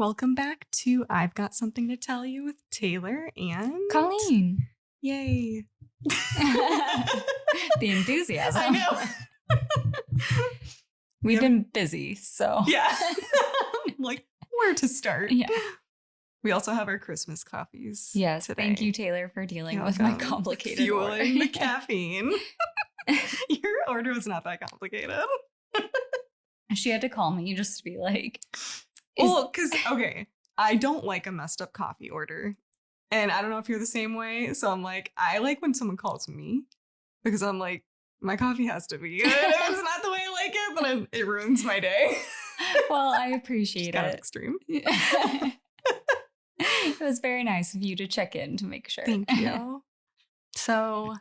Welcome back to I've Got Something to Tell You with Taylor and Colleen. Yay. The enthusiasm. I know. We've been busy, so. Yeah. Like, where to start? Yeah. We also have our Christmas coffees. Yes. today. Thank you, Taylor, for dealing with my complicated Fueling order. the caffeine. Your order was not that complicated. She had to call me just to be like. Well, because, okay, I don't like a messed up coffee order. And I don't know if you're the same way. So I'm like, I like when someone calls me because I'm like, my coffee has to be good. If it's not the way I like it, then it ruins my day. Well, I appreciate Kind of it. extreme. It was very nice of you to check in to make sure. Thank you. So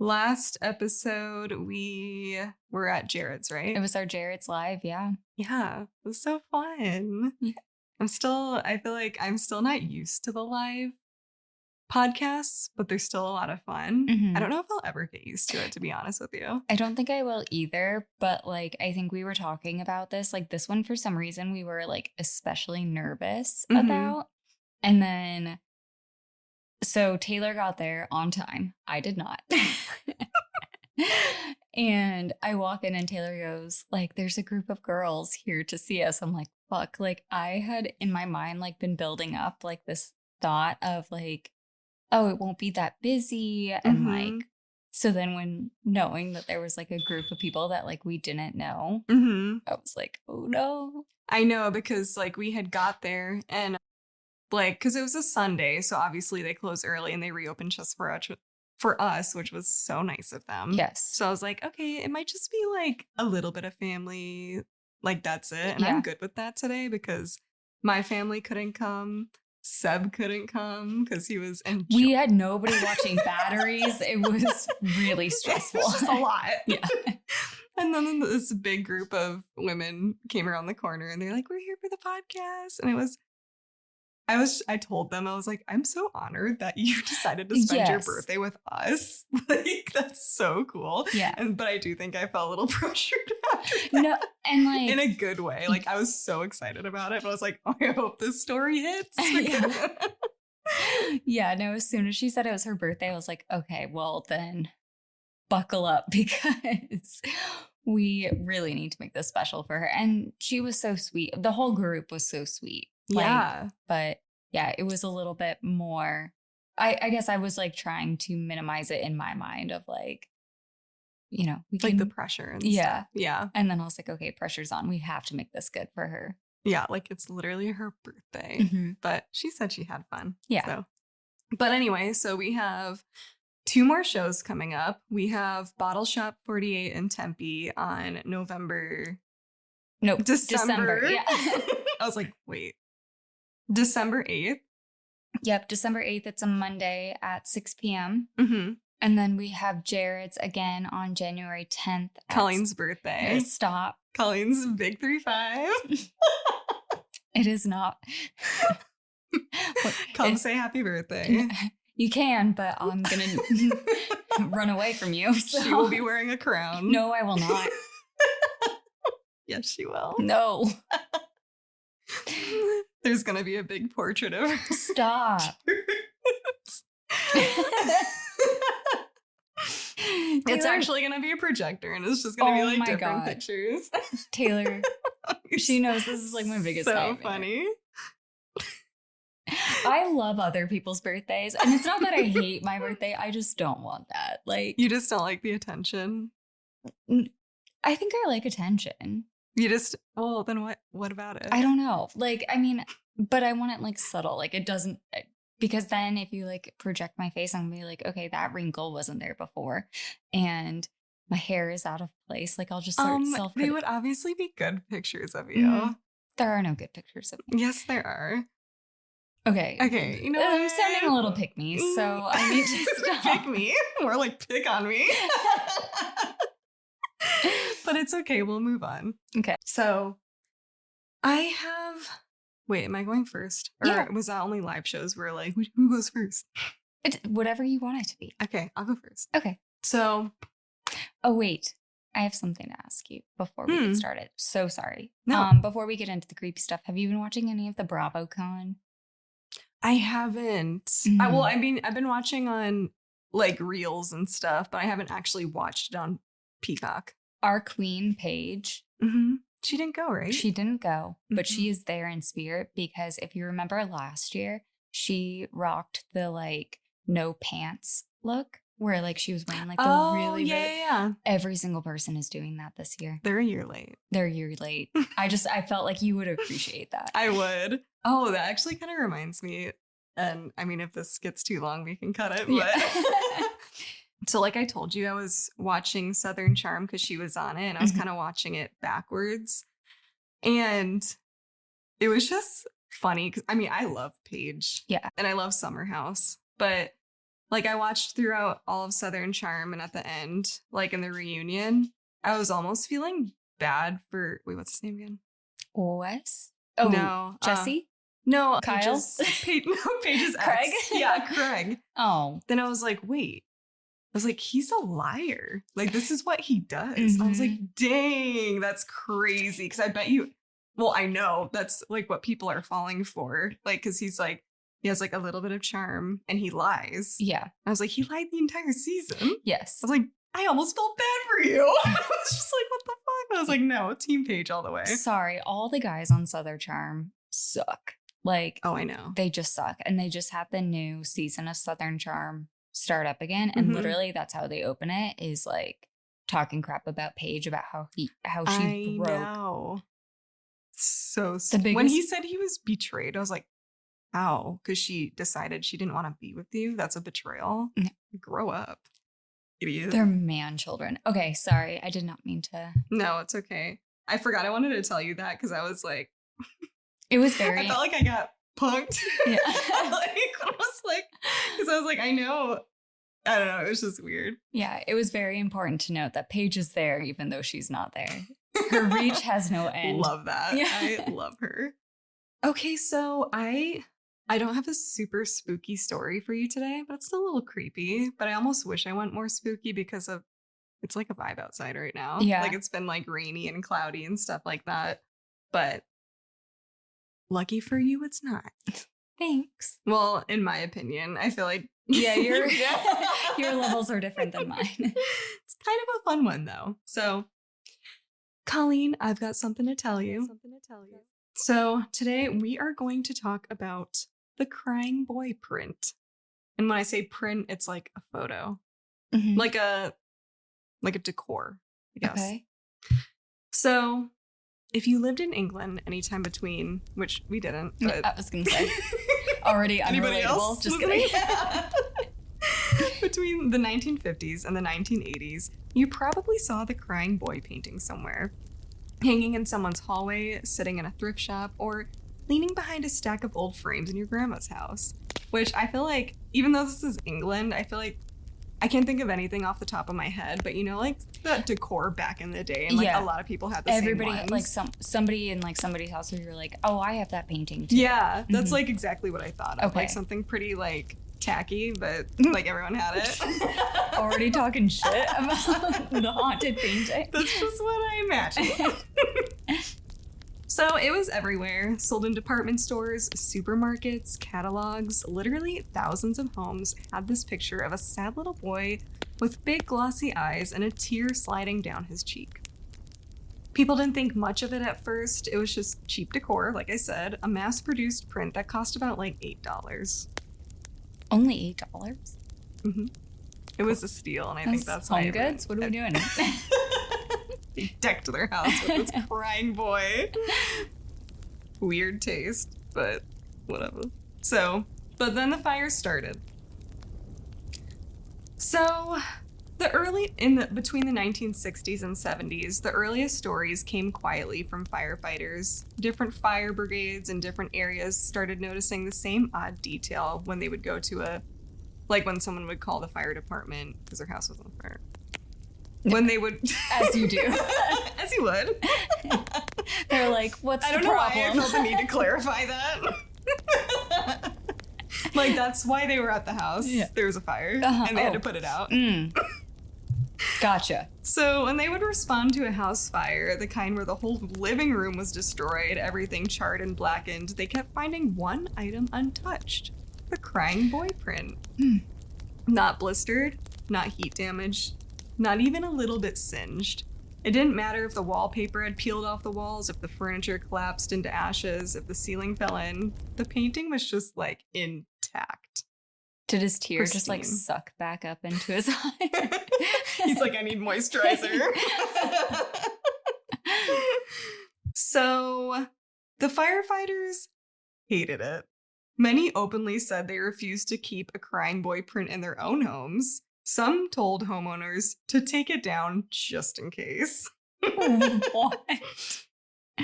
last episode, we were at Jared's, right? It was our Jared's Live, yeah. Yeah, it was so fun. Yeah. I feel like I'm still not used to the live podcasts, but they're still a lot of fun. Mhm. I don't know if I'll ever get used to it, to be honest with you. I don't think I will either, but like I think we were talking about this. Like this one, for some reason, we were like especially nervous Mhm. about. And then, so Taylor got there on time. I did not. And I walk in and Taylor goes, like, there's a group of girls here to see us. I'm like, fuck. Like I had in my mind, like been building up like this thought of like, oh, it won't be that busy. And Mhm. like, so then when knowing that there was like a group of people that like we didn't know, Mm-hmm. I was like, oh no. I know, because like we had got there and like, because it was a Sunday, so obviously they close early and they reopened just for us, which was so nice of them. Yes. So I was like, okay, it might just be like a little bit of family, like that's it. And Yeah. I'm good with that today because my family couldn't come. Seb couldn't come because he was We had nobody watching Batteries. It was really stressful. It was just a lot. Yeah. And then this big group of women came around the corner and they're like, we're here for the podcast. And I told them, I was like, I'm so honored that you decided to spend your Yes. birthday with us. Like, that's so cool. Yeah. But I do think I felt a little pressured after that. No, and like In a good way. Like, I was so excited about it. But I was like, oh, I hope this story hits. Yeah. Yeah, no, as soon as she said it was her birthday, I was like, okay, well then buckle up because we really need to make this special for her. And she was so sweet. The whole group was so sweet. Like, Yeah. but yeah, it was a little bit more, I guess I was like trying to minimize it in my mind of like, you know, we Like can, the pressure and Yeah. stuff. Yeah. And then I was like, okay, pressure's on. We have to make this good for her. Yeah. Like, it's literally her birthday. Mhm. But she said she had fun. Yeah. So. But anyway, so we have 2 more shows coming up. We have Bottle Shop 48 in Tempe on December. Yeah. I was like, wait. December 8th. Yep, December 8th. It's a Monday at 6 p.m. Mm-hmm. And then we have Jared's again on January 10th. Colleen's birthday. Stop. Colleen's big 3-5. It is not. Come say happy birthday. You can, but I'm going to run away from you. So. She will be wearing a crown. No, I will not. Yes, she will. No. There's going to be a big portrait of her. Stop. It's actually going to be a projector and it's just going to be like my different God. pictures. Taylor, she knows this is like my biggest So nightmare. funny. I love other people's birthdays. And it's not that I hate my birthday. I just don't want that. Like, You just don't like the attention. I think I like attention. You just, well, then what about it? I don't know. Like, I mean, but I want it like subtle. Like it doesn't, because then if you like project my face, I'm gonna be like, okay, that wrinkle wasn't there before. And my hair is out of place. Like I'll just start self. They would obviously be good pictures of you. There are no good pictures of me. Yes, there are. Okay. You know I'm what? sounding a little pick me, so I need to stop. Pick me. More like pick on me. But it's okay. We'll move on. Okay. So I have. Wait, am I going first? Or Yeah. was that only live shows where like, who goes first? Whatever you want it to be. Okay, I'll go first. Okay. So, Oh, wait. I have something to ask you before we get started. So sorry. No. Before we get into the creepy stuff, have you been watching any of the BravoCon? I haven't. I've been watching on like reels and stuff, but I haven't actually watched it on Peacock. Our queen, Paige. She didn't go, right? She didn't go, but she is there in spirit because if you remember last year, she rocked the like no pants look where like she was wearing like the really every single person is doing that this year. They're a year late. I felt like you would appreciate that. I would. Oh, that actually kind of reminds me. And I mean, if this gets too long, we can cut it. But so like I told you, I was watching Southern Charm because she was on it and I was kind of watching it backwards. And it was just funny because I mean, I love Paige. Yeah. And I love Summer House. But like I watched throughout all of Southern Charm and at the end, like in the reunion, I was almost feeling bad for, wait, what's his name again? Wes? Oh, no. Jesse? No. Kyle? Paige's Craig? ex. Yeah, Craig. Oh. Then I was like, wait. I was like, he's a liar. Like, this is what he does. I was like, dang, that's crazy. Because I bet you, well, I know that's like what people are falling for. Like, because he's like, he has like a little bit of charm and he lies. Yeah. I was like, he lied the entire season. Yes. I was like, I almost felt bad for you. I was just like, what the fuck? I was like, no, Team Paige all the way. Sorry, all the guys on Southern Charm suck. Like, oh, I know. They just suck. And they just had the new season of Southern Charm start up again. And literally that's how they open it is like talking crap about Paige, about how she broke. I know. So when he said he was betrayed, I was like, how? Because she decided she didn't want to be with you. That's a betrayal. Grow up, idiot. They're man children. Okay, sorry. I did not mean to. No, it's okay. I forgot I wanted to tell you that because I was like, it was very. I felt like I got punked. Yeah. Because I was like, I know. I don't know. It was just weird. Yeah, it was very important to note that Paige is there even though she's not there. Her reach has no end. Love that. Yeah. I love her. Okay, so I don't have a super spooky story for you today, but it's still a little creepy. But I almost wish I went more spooky because of it's like a vibe outside right now. Yeah. Like it's been like rainy and cloudy and stuff like that. But lucky for you, it's not. Thanks. Well, in my opinion, I feel like yeah, your levels are different than mine. It's kind of a fun one though. So, Colleen, I've got something to tell you. So today we are going to talk about the crying boy print. And when I say print, it's like a photo, like a decor, I guess. Okay. So if you lived in England anytime between, which we didn't, but I was going to say, already unrelatable. Just kidding. Between the 1950s and the 1980s, you probably saw the crying boy painting somewhere. Hanging in someone's hallway, sitting in a thrift shop, or leaning behind a stack of old frames in your grandma's house. Which I feel like, even though this is England, I feel like I can't think of anything off the top of my head, but you know, like that decor back in the day, and like a lot of people had the same ones. Like somebody in like somebody's house where you're like, oh, I have that painting too. Yeah, that's like exactly what I thought of. Okay. Like something pretty like tacky, but like everyone had it. Already talking shit about the haunted painting. That's just what I imagined. So it was everywhere, sold in department stores, supermarkets, catalogs. Literally thousands of homes had this picture of a sad little boy with big glossy eyes and a tear sliding down his cheek. People didn't think much of it at first. It was just cheap decor, like I said, a mass-produced print that cost about like $8. Only $8? Mm-hmm. It was a steal, and I think that's why. Home Goods? What are we doing? They decked their house with this crying boy. Weird taste, but whatever. So, but then the fire started. So, between the 1960s and 70s, the earliest stories came quietly from firefighters. Different fire brigades in different areas started noticing the same odd detail when they would go to when someone would call the fire department because their house was on fire. When they would... As you do. As you would. They're like, what's the problem? I don't know why I felt the need to clarify that. Like, that's why they were at the house. Yeah. There was a fire, and they had to put it out. Gotcha. So when they would respond to a house fire, the kind where the whole living room was destroyed, everything charred and blackened, they kept finding one item untouched. The crying boy print. Not blistered, not heat damaged, not even a little bit singed. It didn't matter if the wallpaper had peeled off the walls, if the furniture collapsed into ashes, if the ceiling fell in. The painting was just like intact. Did his tear just like Pristine. suck back up into his eye? He's like, I need moisturizer. So the firefighters hated it. Many openly said they refused to keep a crying boy print in their own homes. Some told homeowners to take it down just in case. What?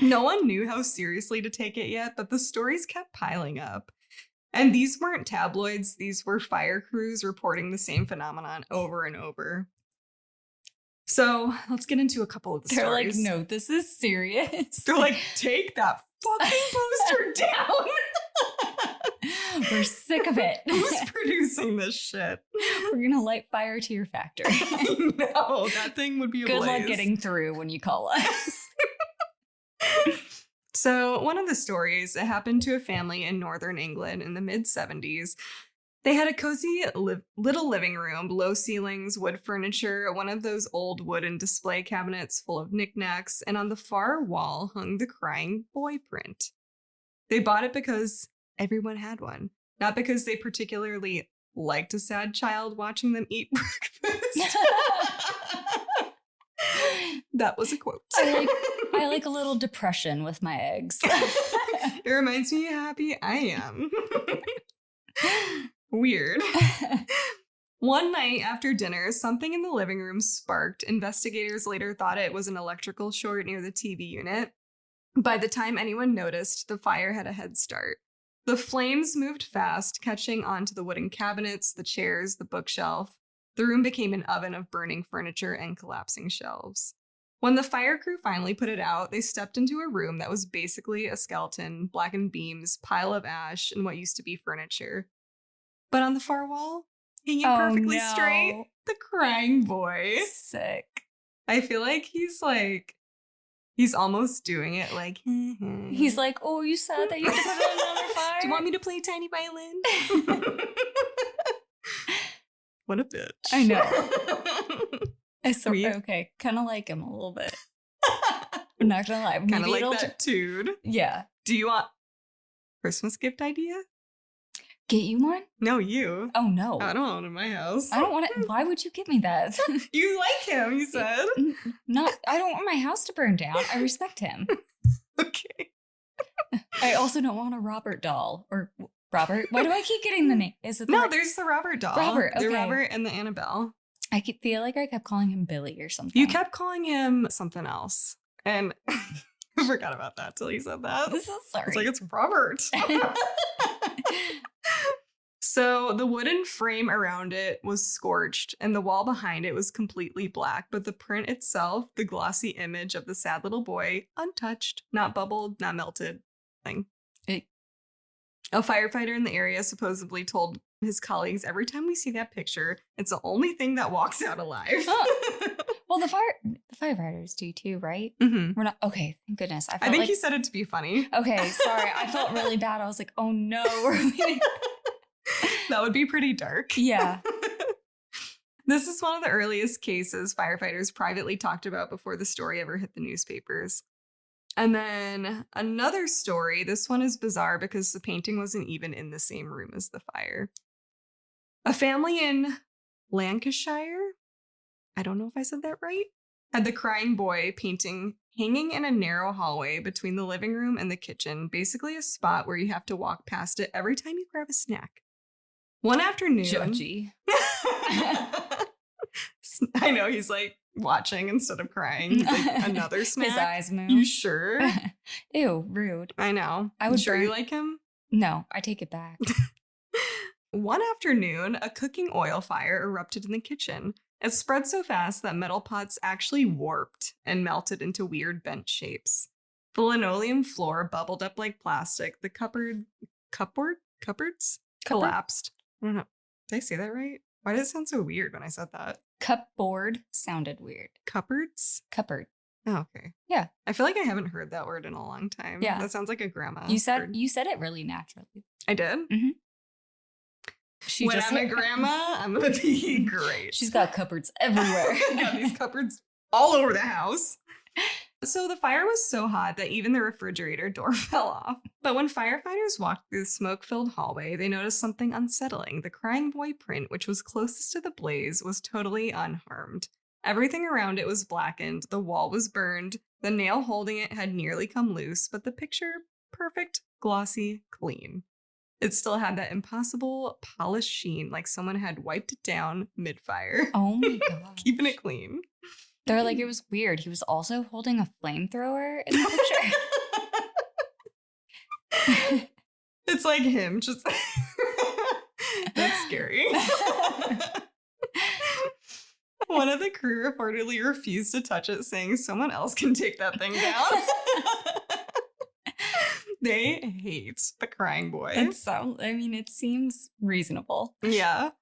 No one knew how seriously to take it yet, but the stories kept piling up. And these weren't tabloids, these were fire crews reporting the same phenomenon over and over. So let's get into a couple of the They're stories. like, no, this is serious. They're like, take that fucking poster down. We're sick of it. Who's producing this shit? We're going to light fire to your factory. No, that thing would be a Good blaze. luck getting through when you call us. So one of the stories, it happened to a family in northern England in the mid-70s. They had a cozy little living room, low ceilings, wood furniture, one of those old wooden display cabinets full of knickknacks, and on the far wall hung the crying boy print. They bought it because everyone had one, not because they particularly liked a sad child watching them eat breakfast. That was a quote. I like a little depression with my eggs. It reminds me how happy I am. Weird. One night after dinner, something in the living room sparked. Investigators later thought it was an electrical short near the TV unit. By the time anyone noticed, the fire had a head start. The flames moved fast, catching onto the wooden cabinets, the chairs, the bookshelf. The room became an oven of burning furniture and collapsing shelves. When the fire crew finally put it out, they stepped into a room that was basically a skeleton, blackened beams, pile of ash, and what used to be furniture. But on the far wall, hanging perfectly straight, the crying boy. Sick. I feel like he's almost doing it like, He's like, oh, you said that you had to put it on another fire? do you want me to play tiny violin? What a bitch. I know. I We- okay, kind of like him a little bit. I'm not gonna lie. Kind of Maybe like it'll that dude. yeah. Do you want Christmas gift idea? Get you one? No, you. Oh no. I don't want one in my house. I don't want it. Why would you give me that? You like him, you said. Not. I don't want my house to burn down. I respect him. Okay. I also don't want a Robert doll or Robert. Why do I keep getting the name? Is it the No, right- there's the Robert doll. Robert, The okay. Robert and the Annabelle. feel like I kept calling him Billy or something. You kept calling him something else. And I forgot about that till you said that. I'm so sorry. It's like, it's Robert. So the wooden frame around it was scorched and the wall behind it was completely black, but the print itself, the glossy image of the sad little boy, untouched, not bubbled, not melted. Thing. A firefighter in the area supposedly told his colleagues, every time we see that picture, it's the only thing that walks out alive. Well, the firefighters do too, right? Mhm. We're not okay. Thank goodness. I think he said it to be funny. Okay, sorry. I felt really bad. I was like, oh no. We're leaving. That would be pretty dark. Yeah. This is one of the earliest cases firefighters privately talked about before the story ever hit the newspapers. And then another story, this one is bizarre because the painting wasn't even in the same room as the fire. A family in Lancashire, I don't know if I said that right, had the crying boy painting hanging in a narrow hallway between the living room and the kitchen, basically a spot where you have to walk past it every time you grab a snack. One afternoon. Judgy. I know, he's like watching instead of crying. He's like, another snack? His eyes move. You sure? Ew, rude. I know. I would sure you burn- like him? No, I take it back. One afternoon, a cooking oil fire erupted in the kitchen. It spread so fast that metal pots actually warped and melted into weird bent shapes. The linoleum floor bubbled up like plastic. The cupboards collapsed. I don't know. Did I say that right? Why did it sound so weird when I said that? Cupboard sounded weird. Cupboards? Cupboard. Oh, okay. Yeah. I feel like I haven't heard that word in a long time. Yeah. That sounds like a grandma You said word. it really naturally. I did? Mm-hmm. When I'm a grandma, I'm going to be great. She's got cupboards everywhere. Got these cupboards all over the house. So the fire was so hot that even the refrigerator door fell off. But when firefighters walked through the smoke-filled hallway, they noticed something unsettling. The crying boy print, which was closest to the blaze, was totally unharmed. Everything around it was blackened, the wall was burned, the nail holding it had nearly come loose, but the picture, perfect, glossy, clean. It still had that impossible polished sheen, like someone had wiped it down mid-fire. Oh my god. Keeping it clean. They're like, it was weird. He was also holding a flamethrower in the picture. It's like him, just that's scary. One of the crew reportedly refused to touch it, saying someone else can take that thing down. They hate the crying boy. It seems reasonable. Yeah.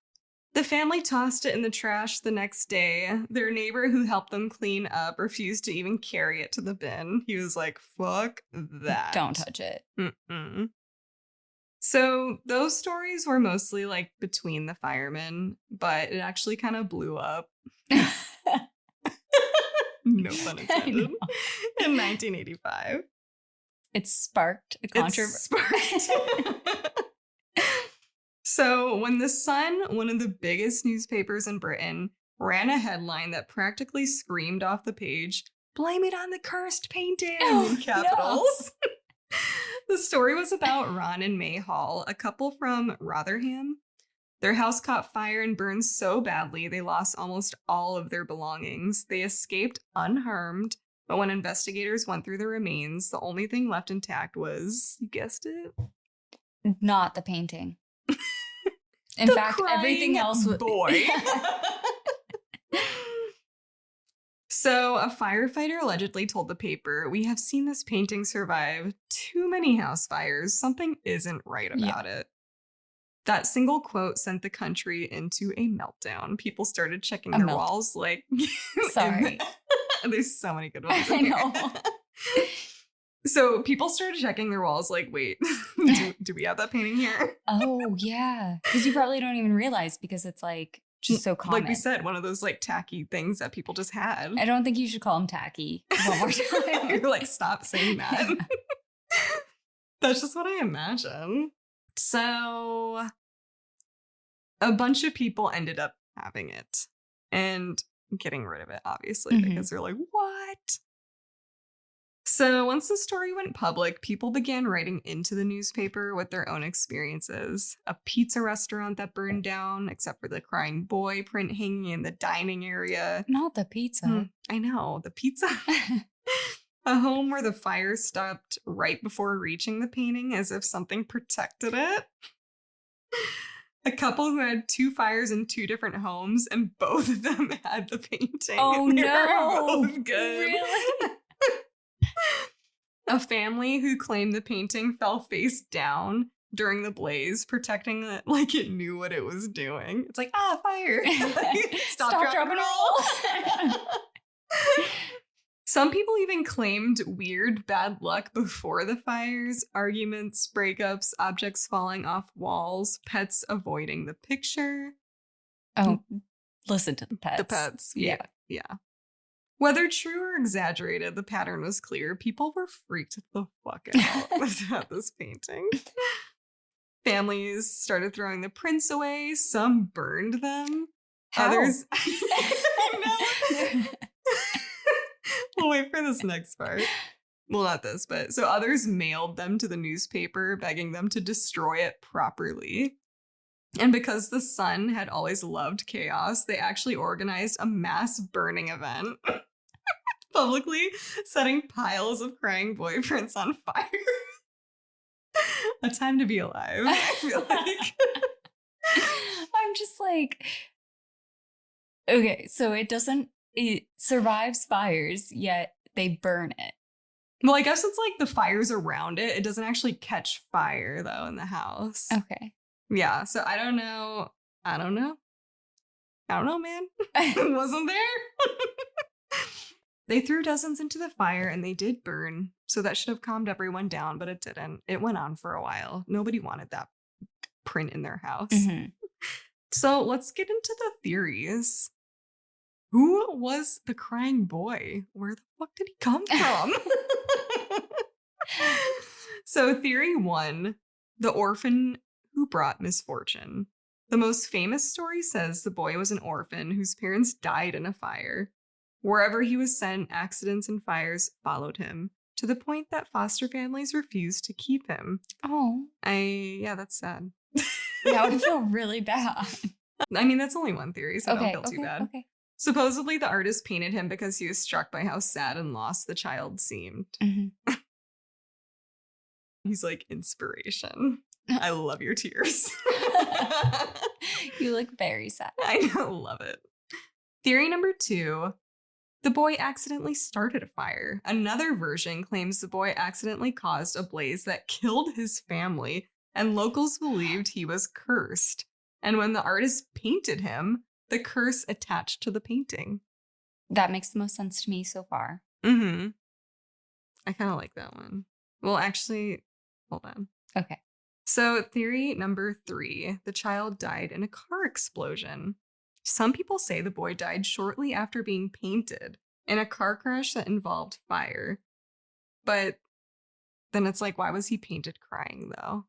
The family tossed it in the trash the next day. Their neighbor who helped them clean up refused to even carry it to the bin. He was like, fuck that. Don't touch it. Mm-mm. So those stories were mostly like between the firemen, but it actually kind of blew up. No pun intended. In 1985. It sparked a controversy. So when The Sun, one of the biggest newspapers in Britain, ran a headline that practically screamed off the page, "Blame it on the cursed painting," in capitals. No. The story was about Ron and May Hall, a couple from Rotherham. Their house caught fire and burned so badly they lost almost all of their belongings. They escaped unharmed, but when investigators went through the remains, the only thing left intact was, you guessed it? Not the painting. In fact, everything else was... boy. So a firefighter allegedly told the paper, "We have seen this painting survive too many house fires. Something isn't right about it." That single quote sent the country into a meltdown. People started checking their walls like... Sorry. There's so many good ones in here. So people started checking their walls like, wait, do we have that painting here? Oh, yeah. Because you probably don't even realize because it's like just so common. Like we said, one of those like tacky things that people just had. I don't think you should call them tacky one more time. You're like, stop saying that. That's just what I imagine. So a bunch of people ended up having it and getting rid of it, obviously, because they're like, what? So once the story went public, people began writing into the newspaper with their own experiences. A pizza restaurant that burned down, except for the crying boy print hanging in the dining area. Not the pizza. I know, the pizza. A home where the fire stopped right before reaching the painting as if something protected it. A couple who had 2 fires in 2 different homes and both of them had the painting. Oh, they no. were both good. Really? A family who claimed the painting fell face down during the blaze, protecting it like it knew what it was doing. It's like, fire. Stop, drop, and roll. Some people even claimed weird bad luck before the fires, arguments, breakups, objects falling off walls, pets avoiding the picture. Oh, listen to the pets. The pets. Yeah. Whether true or exaggerated, the pattern was clear. People were freaked the fuck out about this painting. Families started throwing the prints away. Some burned them. How? Others... We'll wait for this next part. Well, not this, but... So others mailed them to the newspaper, begging them to destroy it properly. And because the Sun had always loved chaos, they actually organized a mass burning event. Publicly setting piles of crying boy prints on fire. A time to be alive, I feel like. I'm just like, okay, so it survives fires, yet they burn it. Well, I guess it's like the fires around it. It doesn't actually catch fire, though, in the house. Okay. Yeah, so I don't know. I don't know, man. It wasn't there. They threw dozens into the fire and they did burn. So that should have calmed everyone down, but it didn't. It went on for a while. Nobody wanted that print in their house. Mm-hmm. So let's get into the theories. Who was the crying boy? Where the fuck did he come from? So theory 1, the orphan who brought misfortune. The most famous story says the boy was an orphan whose parents died in a fire. Wherever he was sent, accidents and fires followed him, to the point that foster families refused to keep him. Oh. Yeah, that's sad. That would feel really bad. I mean, that's only one theory, so Okay, don't feel too bad. okay. Supposedly, the artist painted him because he was struck by how sad and lost the child seemed. Mm-hmm. He's like, inspiration. I love your tears. You look very sad. I know, love it. Theory number 2, the boy accidentally started a fire. Another version claims the boy accidentally caused a blaze that killed his family, and locals believed he was cursed. And when the artist painted him, the curse attached to the painting. That makes the most sense to me so far. Mm-hmm. I kind of like that one. Well, actually, hold on. Okay. So theory number 3, the child died in a car explosion. Some people say the boy died shortly after being painted in a car crash that involved fire. But then it's like, why was he painted crying though?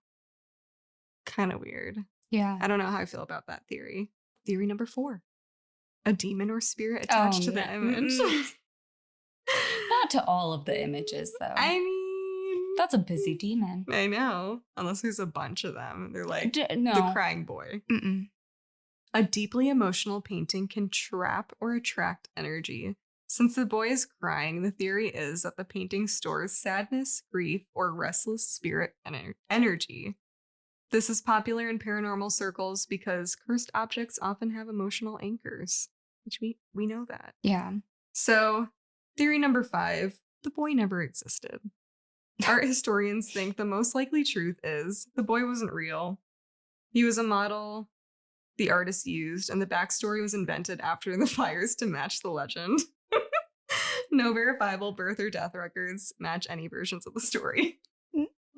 Kind of weird. Yeah. I don't know how I feel about that theory. Theory number 4, a demon or spirit attached to the image. Not to all of the images though. I mean, that's a busy demon. I know. Unless there's a bunch of them. They're like No. the crying boy. Mm-mm. A deeply emotional painting can trap or attract energy. Since the boy is crying, the theory is that the painting stores sadness, grief, or restless spirit energy. This is popular in paranormal circles because cursed objects often have emotional anchors, which we know that. Yeah. So, theory number 5, the boy never existed. Art historians think the most likely truth is the boy wasn't real. He was a model the artist used, and the backstory was invented after the fires to match the legend. No verifiable birth or death records match any versions of the story.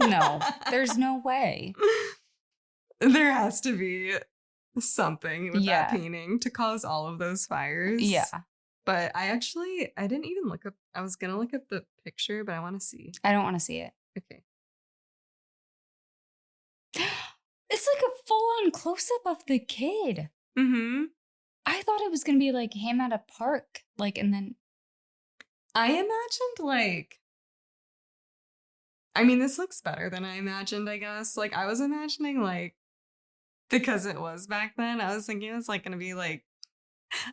No, there's no way. There has to be something with Yeah. that painting to cause all of those fires. Yeah. But I didn't even look up. I was going to look up the picture, but I want to see. I don't want to see it. Okay. It's like a full-on close-up of the kid. Mm-hmm. I thought it was going to be like him at a park. Like, and then... I imagined like... I mean, this looks better than I imagined, I guess. Like, I was imagining like... Because it was back then, I was thinking it was like going to be like...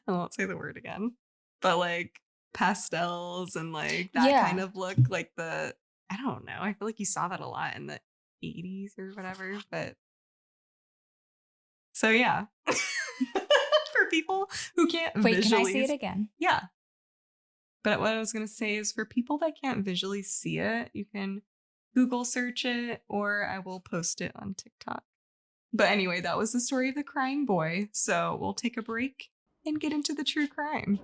I won't say the word again. But like pastels and like that kind of look, like the... I don't know. I feel like you saw that a lot in the 80s or whatever, but... So yeah. For people who can't Wait, visually... can I see it again? Yeah. But what I was going to say is for people that can't visually see it, you can Google search it or I will post it on TikTok. But anyway, that was the story of the crying boy. So we'll take a break and get into the true crime.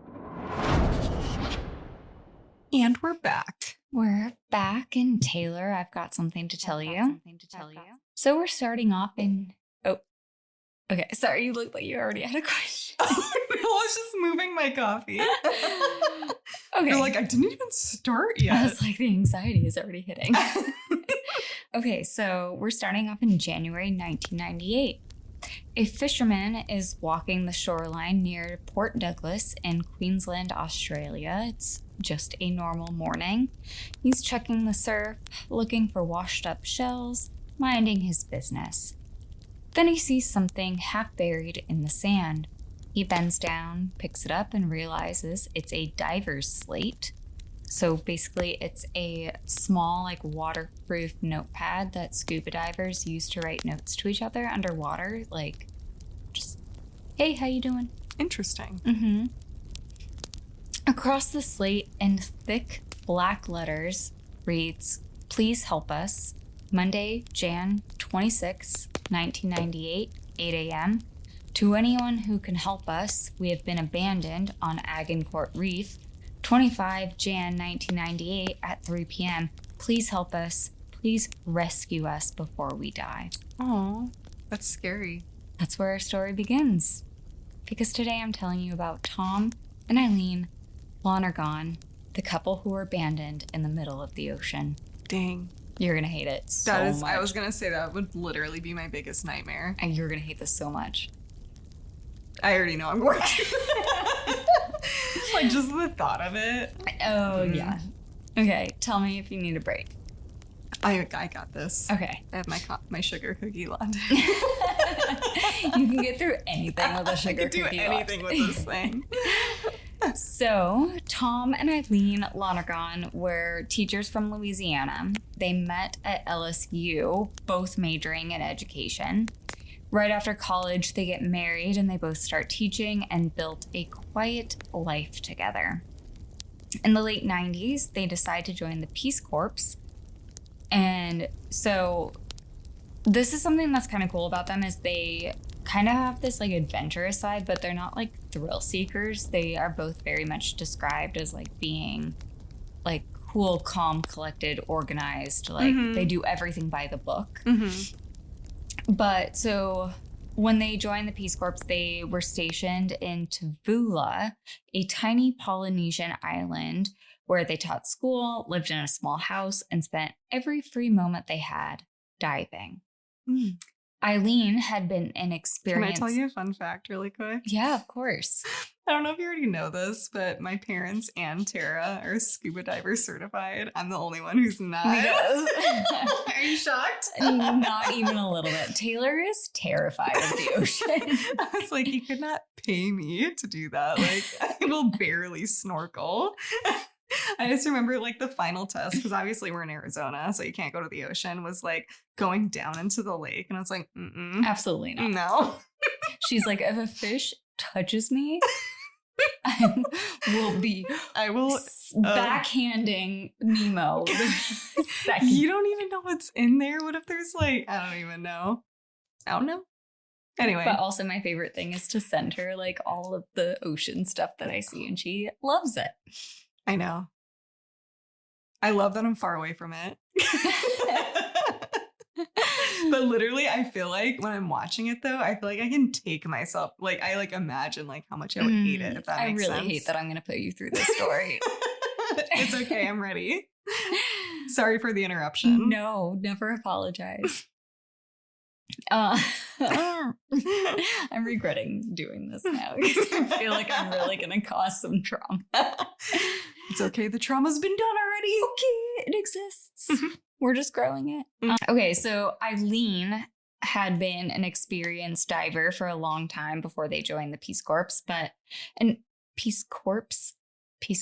And we're back. We're back, and Taylor, I've got something to tell you. So we're starting off in... Oh, okay. Sorry, you look like you already had a question. I was just moving my coffee. Okay. You're like, I didn't even start yet. I was like, the anxiety is already hitting. Okay, so we're starting off in January 1998. A fisherman is walking the shoreline near Port Douglas in Queensland, Australia. It's just a normal morning. He's checking the surf, looking for washed up shells, minding his business. Then he sees something half buried in the sand. He bends down, picks it up, and realizes it's a diver's slate. So basically, it's a small, like, waterproof notepad that scuba divers use to write notes to each other underwater. Like, just, hey, how you doing? Interesting. Mm-hmm. Across the slate in thick black letters reads, "Please help us. Monday, Jan 26, 1998, 8 a.m. To anyone who can help us, we have been abandoned on Agincourt Reef, 25 Jan 1998 at 3 p.m. Please help us. Please rescue us before we die. Oh, that's scary. That's where our story begins. Because today I'm telling you about Tom and Eileen Lonergan, the couple who were abandoned in the middle of the ocean. Dang. You're going to hate it so much. I was going to say that would literally be my biggest nightmare. And you're going to hate this so much. I already know I'm going to. Like, just the thought of it. Oh, yeah. Okay, tell me if you need a break. I got this. Okay. I have my sugar cookie latte. You can get through anything with a sugar cookie latte. I can do anything with this thing. So, Tom and Eileen Lonergan were teachers from Louisiana. They met at LSU, both majoring in education. Right after college, they get married and they both start teaching and built a quiet life together. In the late 90s, they decide to join the Peace Corps. And so this is something that's kind of cool about them is they kind of have this like adventurous side, but they're not like thrill seekers. They are both very much described as like being like cool, calm, collected, organized. Like they do everything by the book. But so when they joined the Peace Corps, they were stationed in Tavula, a tiny Polynesian island where they taught school, lived in a small house, and spent every free moment they had diving. Eileen had been an experienced... Can I tell you a fun fact really quick? Yeah, of course. I don't know if you already know this, but my parents and Tara are scuba diver certified. I'm the only one who's not. Are you shocked? Not even a little bit. Taylor is terrified of the ocean. I was like, you could not pay me to do that. Like, I will barely snorkel. I just remember like the final test, because obviously we're in Arizona, so you can't go to the ocean, was like going down into the lake. And I was like, absolutely not. No. She's like, if a fish touches me, I will backhanding Nemo the second. You don't even know what's in there. What if there's like, I don't even know. I don't know. Anyway. But also my favorite thing is to send her like all of the ocean stuff that I see, and she loves it. I know. I love that I'm far away from it. But literally, I feel like when I'm watching it, though, I feel like I can take myself, like, I like imagine like how much I would hate it, if that makes sense. I really hate that I'm going to put you through this story. It's okay. I'm ready. Sorry for the interruption. No, never apologize. I'm regretting doing this now because I feel like I'm really going to cause some trauma. It's okay. The trauma's been done already. Okay, it exists. We're just growing it. Okay, so Eileen had been an experienced diver for a long time before they joined the Peace Corps, Peace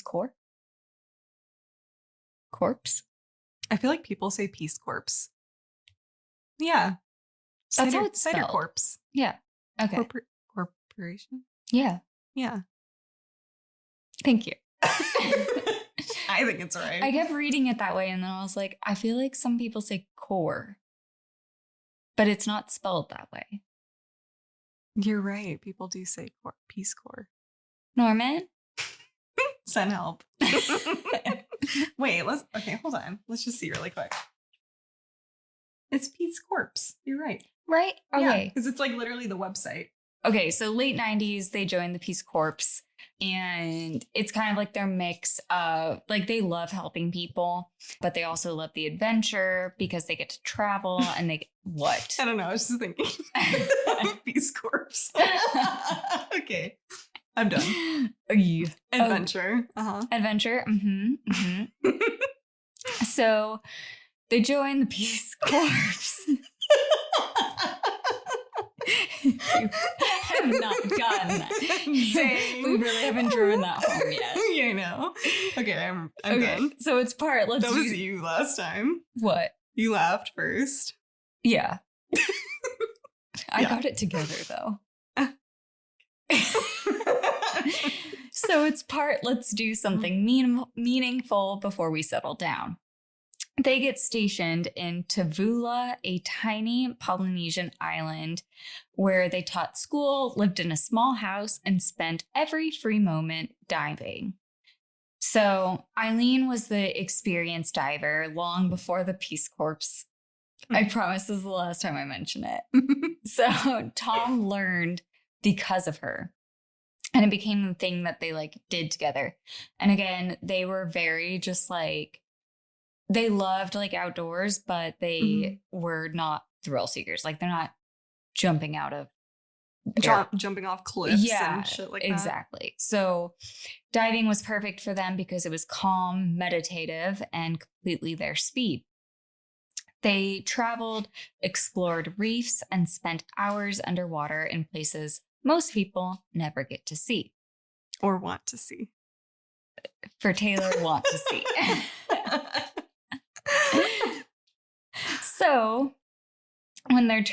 Corps? Corpse? I feel like people say Peace Corps. Yeah. That's how it's spelled. Cider Corpse. Yeah. Okay. Corporation? Yeah. Yeah. Thank you. I think it's right. I kept reading it that way, and then I was like, I feel like some people say core, but it's not spelled that way. You're right. People do say Peace Corps. Norman? Send help. Wait, okay, hold on. Let's just see really quick. It's Peace Corps. You're right. Right? Okay. Because it's like literally the website. Okay, so late 90s, they joined the Peace Corps, and it's kind of like their mix of, like, they love helping people, but they also love the adventure because they get to travel and what? I don't know, I was just thinking. Peace Corps. Okay, I'm done. Adventure. Adventure. So they joined the Peace Corps. You have not gotten that. Dang. We really haven't driven that home yet. Yeah, I know. Okay, I'm done. So it's part. That was you last time. What? You laughed first. Yeah. I got it together though. So it's part. Let's do something meaningful before we settle down. They get stationed in Tavula, a tiny Polynesian island where they taught school, lived in a small house, and spent every free moment diving. So Eileen was the experienced diver long before the Peace Corps. I promise this is the last time I mention it. So Tom learned because of her. And it became the thing that they like did together. And again, they were very just like, they loved like outdoors, but they were not thrill seekers. Like they're not jumping out of jumping off cliffs and shit like that. Exactly. So diving was perfect for them because it was calm, meditative, and completely their speed. They traveled, explored reefs, and spent hours underwater in places most people never get to see. Or want to see. For Tayler, want to see. So when their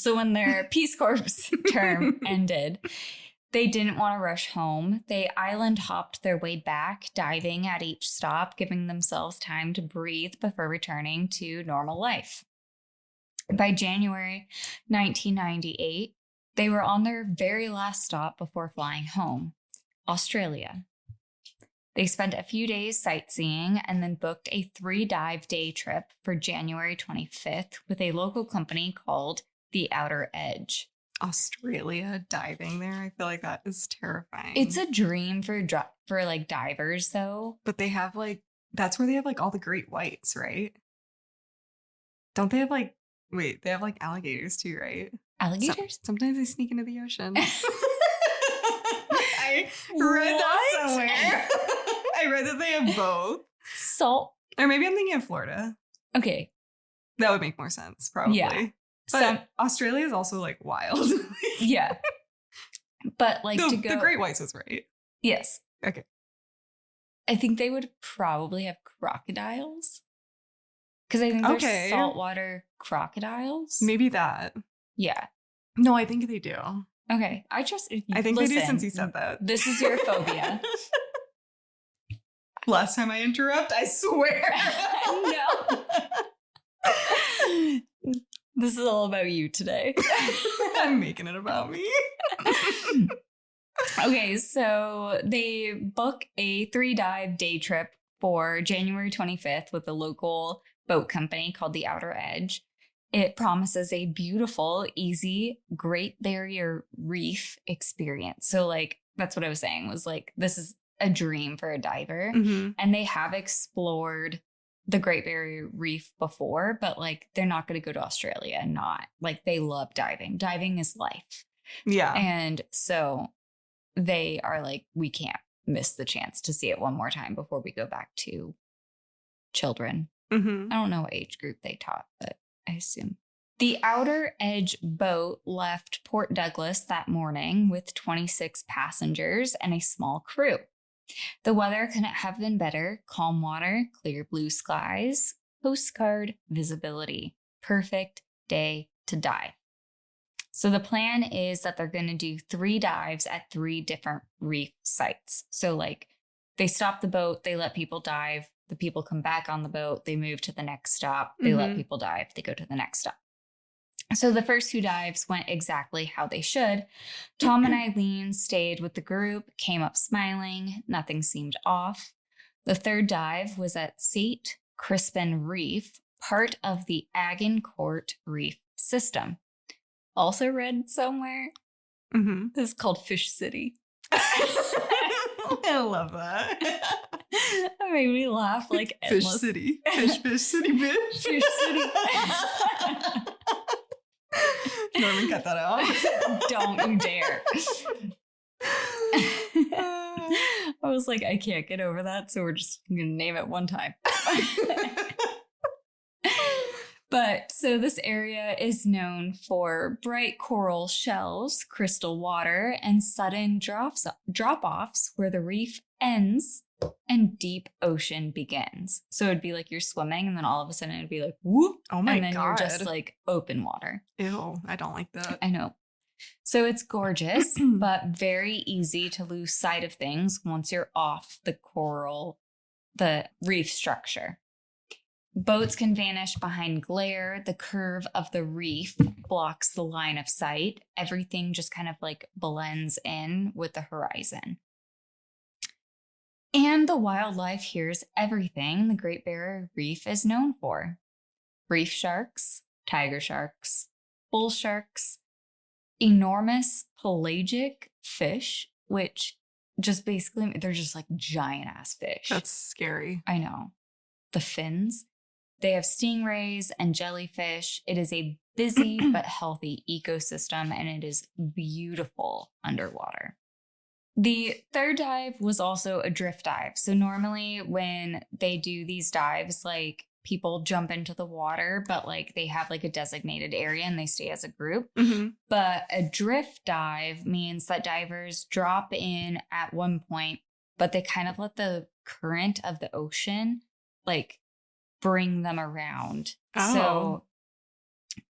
when their Peace Corps term ended, they didn't want to rush home. They island hopped their way back, diving at each stop, giving themselves time to breathe before returning to normal life. By January 1998, they were on their very last stop before flying home, Australia. They spent a few days sightseeing and then booked a 3-dive day trip for January 25th with a local company called The Outer Edge. Australia, diving there. I feel like that is terrifying. It's a dream for like divers though. But they have like, that's where they have like all the great whites, right? Don't they have like, wait, they have like alligators too, right? Alligators? Sometimes they sneak into the ocean. I read that somewhere. I read that they have both. Salt. Or maybe I'm thinking of Florida. Okay. That would make more sense, probably. Yeah. But Australia is also like wild. Yeah. But like to go. The great whites was right. Yes. Okay. I think they would probably have crocodiles. Because I think there's saltwater crocodiles. Maybe that. Yeah. No, I think they do. Okay. I think they do since you said that. This is your phobia. Last time I interrupt, I swear. No. This is all about you today. I'm making it about me. Okay, so they book a 3-dive day trip for January 25th with a local boat company called The Outer Edge. It promises a beautiful, easy, Great Barrier Reef experience. So like, that's what I was saying was like, this is a dream for a diver. Mm-hmm. And they have explored the Great Barrier Reef before, but like, they're not going to go to Australia and not. Like, they love diving. Diving is life. Yeah. And so they are like, we can't miss the chance to see it one more time before we go back to children. Mm-hmm. I don't know what age group they taught, but I assume. The Outer Edge boat left Port Douglas that morning with 26 passengers and a small crew. The weather couldn't have been better. Calm water, clear blue skies, postcard visibility. Perfect day to dive. So the plan is that they're going to do 3 dives at 3 different reef sites. So like they stop the boat, they let people dive, the people come back on the boat, they move to the next stop, they let people dive, they go to the next stop. So the first 2 dives went exactly how they should. Tom and Eileen stayed with the group, came up smiling, nothing seemed off. The 3rd dive was at St. Crispin Reef, part of the Agincourt Reef system. Also read somewhere. Mm-hmm. This is called Fish City. I love that. That made me laugh like Fish endless. City. Fish City, bitch. Fish City. Norman, cut that out. Don't you dare. I was like, I can't get over that, so we're just going to name it one time. But so this area is known for bright coral shells, crystal water, and sudden drop-offs where the reef ends and deep ocean begins. So it'd be like you're swimming and then all of a sudden it'd be like, whoop. Oh my God. And then you're just like open water. Ew, I don't like that. I know. So it's gorgeous, but very easy to lose sight of things once you're off the reef structure. Boats can vanish behind glare. The curve of the reef blocks the line of sight. Everything just kind of like blends in with the horizon. And the wildlife here's everything the Great Barrier Reef is known for. Reef sharks, tiger sharks, bull sharks, enormous pelagic fish, which just basically, they're just like giant ass fish. That's scary. I know. The fins. They have stingrays and jellyfish. It is a busy but healthy ecosystem, and it is beautiful underwater. The third dive was also a drift dive. So normally when they do these dives, like people jump into the water, but like they have like a designated area and they stay as a group. Mm-hmm. But a drift dive means that divers drop in at one point, but they kind of let the current of the ocean like bring them around. Oh. So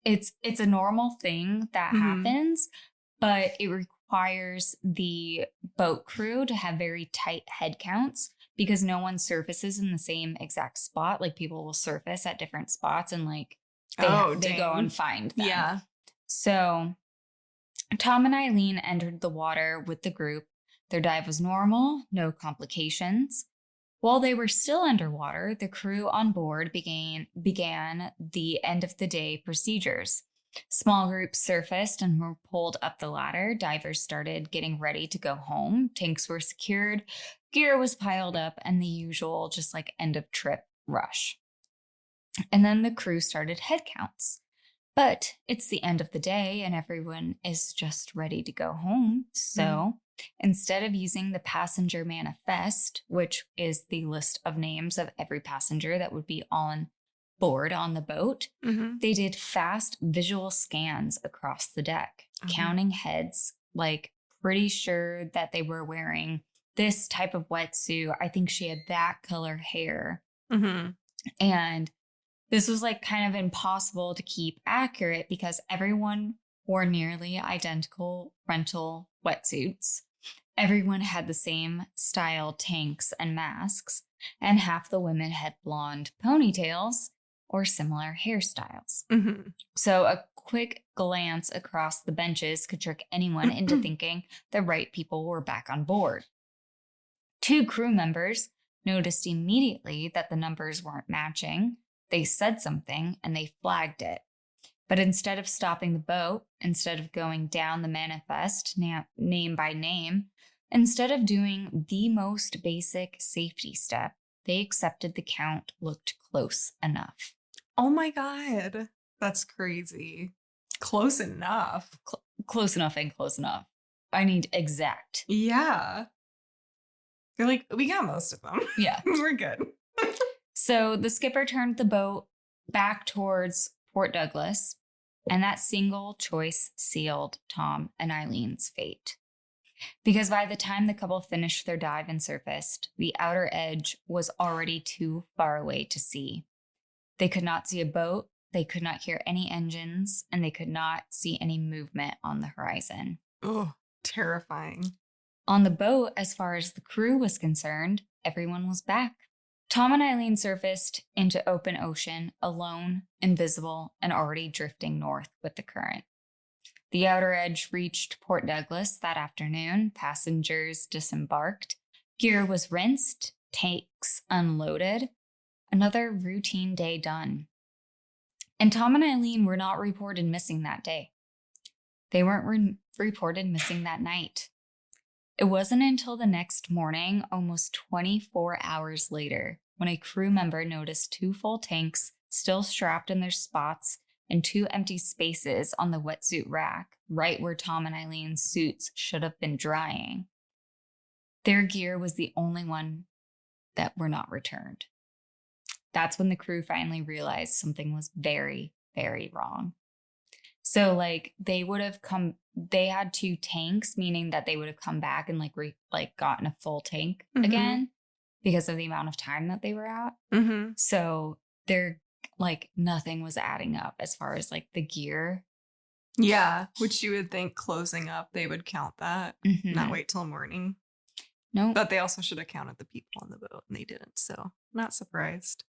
it's a normal thing that happens, but it requires the boat crew to have very tight head counts because no one surfaces in the same exact spot. Like people will surface at different spots and like they go and find them. Yeah. So Tom and Eileen entered the water with the group. Their dive was normal, no complications. While they were still underwater, the crew on board began the end of the day procedures. Small groups surfaced and were pulled up the ladder. Divers started getting ready to go home. Tanks were secured, gear was piled up, and the usual just like end of trip rush. And then the crew started head counts. But it's the end of the day and everyone is just ready to go home. So instead of using the passenger manifest, which is the list of names of every passenger that would be on board on the boat, they did fast visual scans across the deck, counting heads, like pretty sure that they were wearing this type of wetsuit. I think she had that color hair. And this was like kind of impossible to keep accurate because everyone wore nearly identical rental wetsuits. Everyone had the same style tanks and masks, and half the women had blonde ponytails or similar hairstyles. So a quick glance across the benches could trick anyone into thinking the right people were back on board. Two crew members noticed immediately that the numbers weren't matching. They said something and they flagged it. But instead of stopping the boat, instead of going down the manifest name by name, instead of doing the most basic safety step, they accepted the count looked close enough. Oh my God. That's crazy. Close enough. Close enough and close enough. I need exact. Yeah. They're like, we got most of them. Yeah. We're good. So the skipper turned the boat back towards Port Douglas, and that single choice sealed Tom and Eileen's fate. Because by the time the couple finished their dive and surfaced, the outer edge was already too far away to see. They could not see a boat, they could not hear any engines, and they could not see any movement on the horizon. Oh, terrifying. On the boat, as far as the crew was concerned, everyone was back. Tom and Eileen surfaced into open ocean, alone, invisible, and already drifting north with the current. The outer edge reached Port Douglas that afternoon. Passengers disembarked. Gear was rinsed, tanks unloaded. Another routine day done. And Tom and Eileen were not reported missing that day. They weren't reported missing that night. It wasn't until the next morning, almost 24 hours later, when a crew member noticed two full tanks still strapped in their spots and two empty spaces on the wetsuit rack, right where Tom and Eileen's suits should have been drying. Their gear was the only one that were not returned. That's when the crew finally realized something was very, very wrong. So like they had two tanks, meaning that they would have come back and gotten a full tank again because of the amount of time that they were out. So they're like nothing was adding up as far as like the gear. Yeah, which you would think closing up, they would count that, not wait till morning. No. But they also should have counted the people on the boat and they didn't. So not surprised.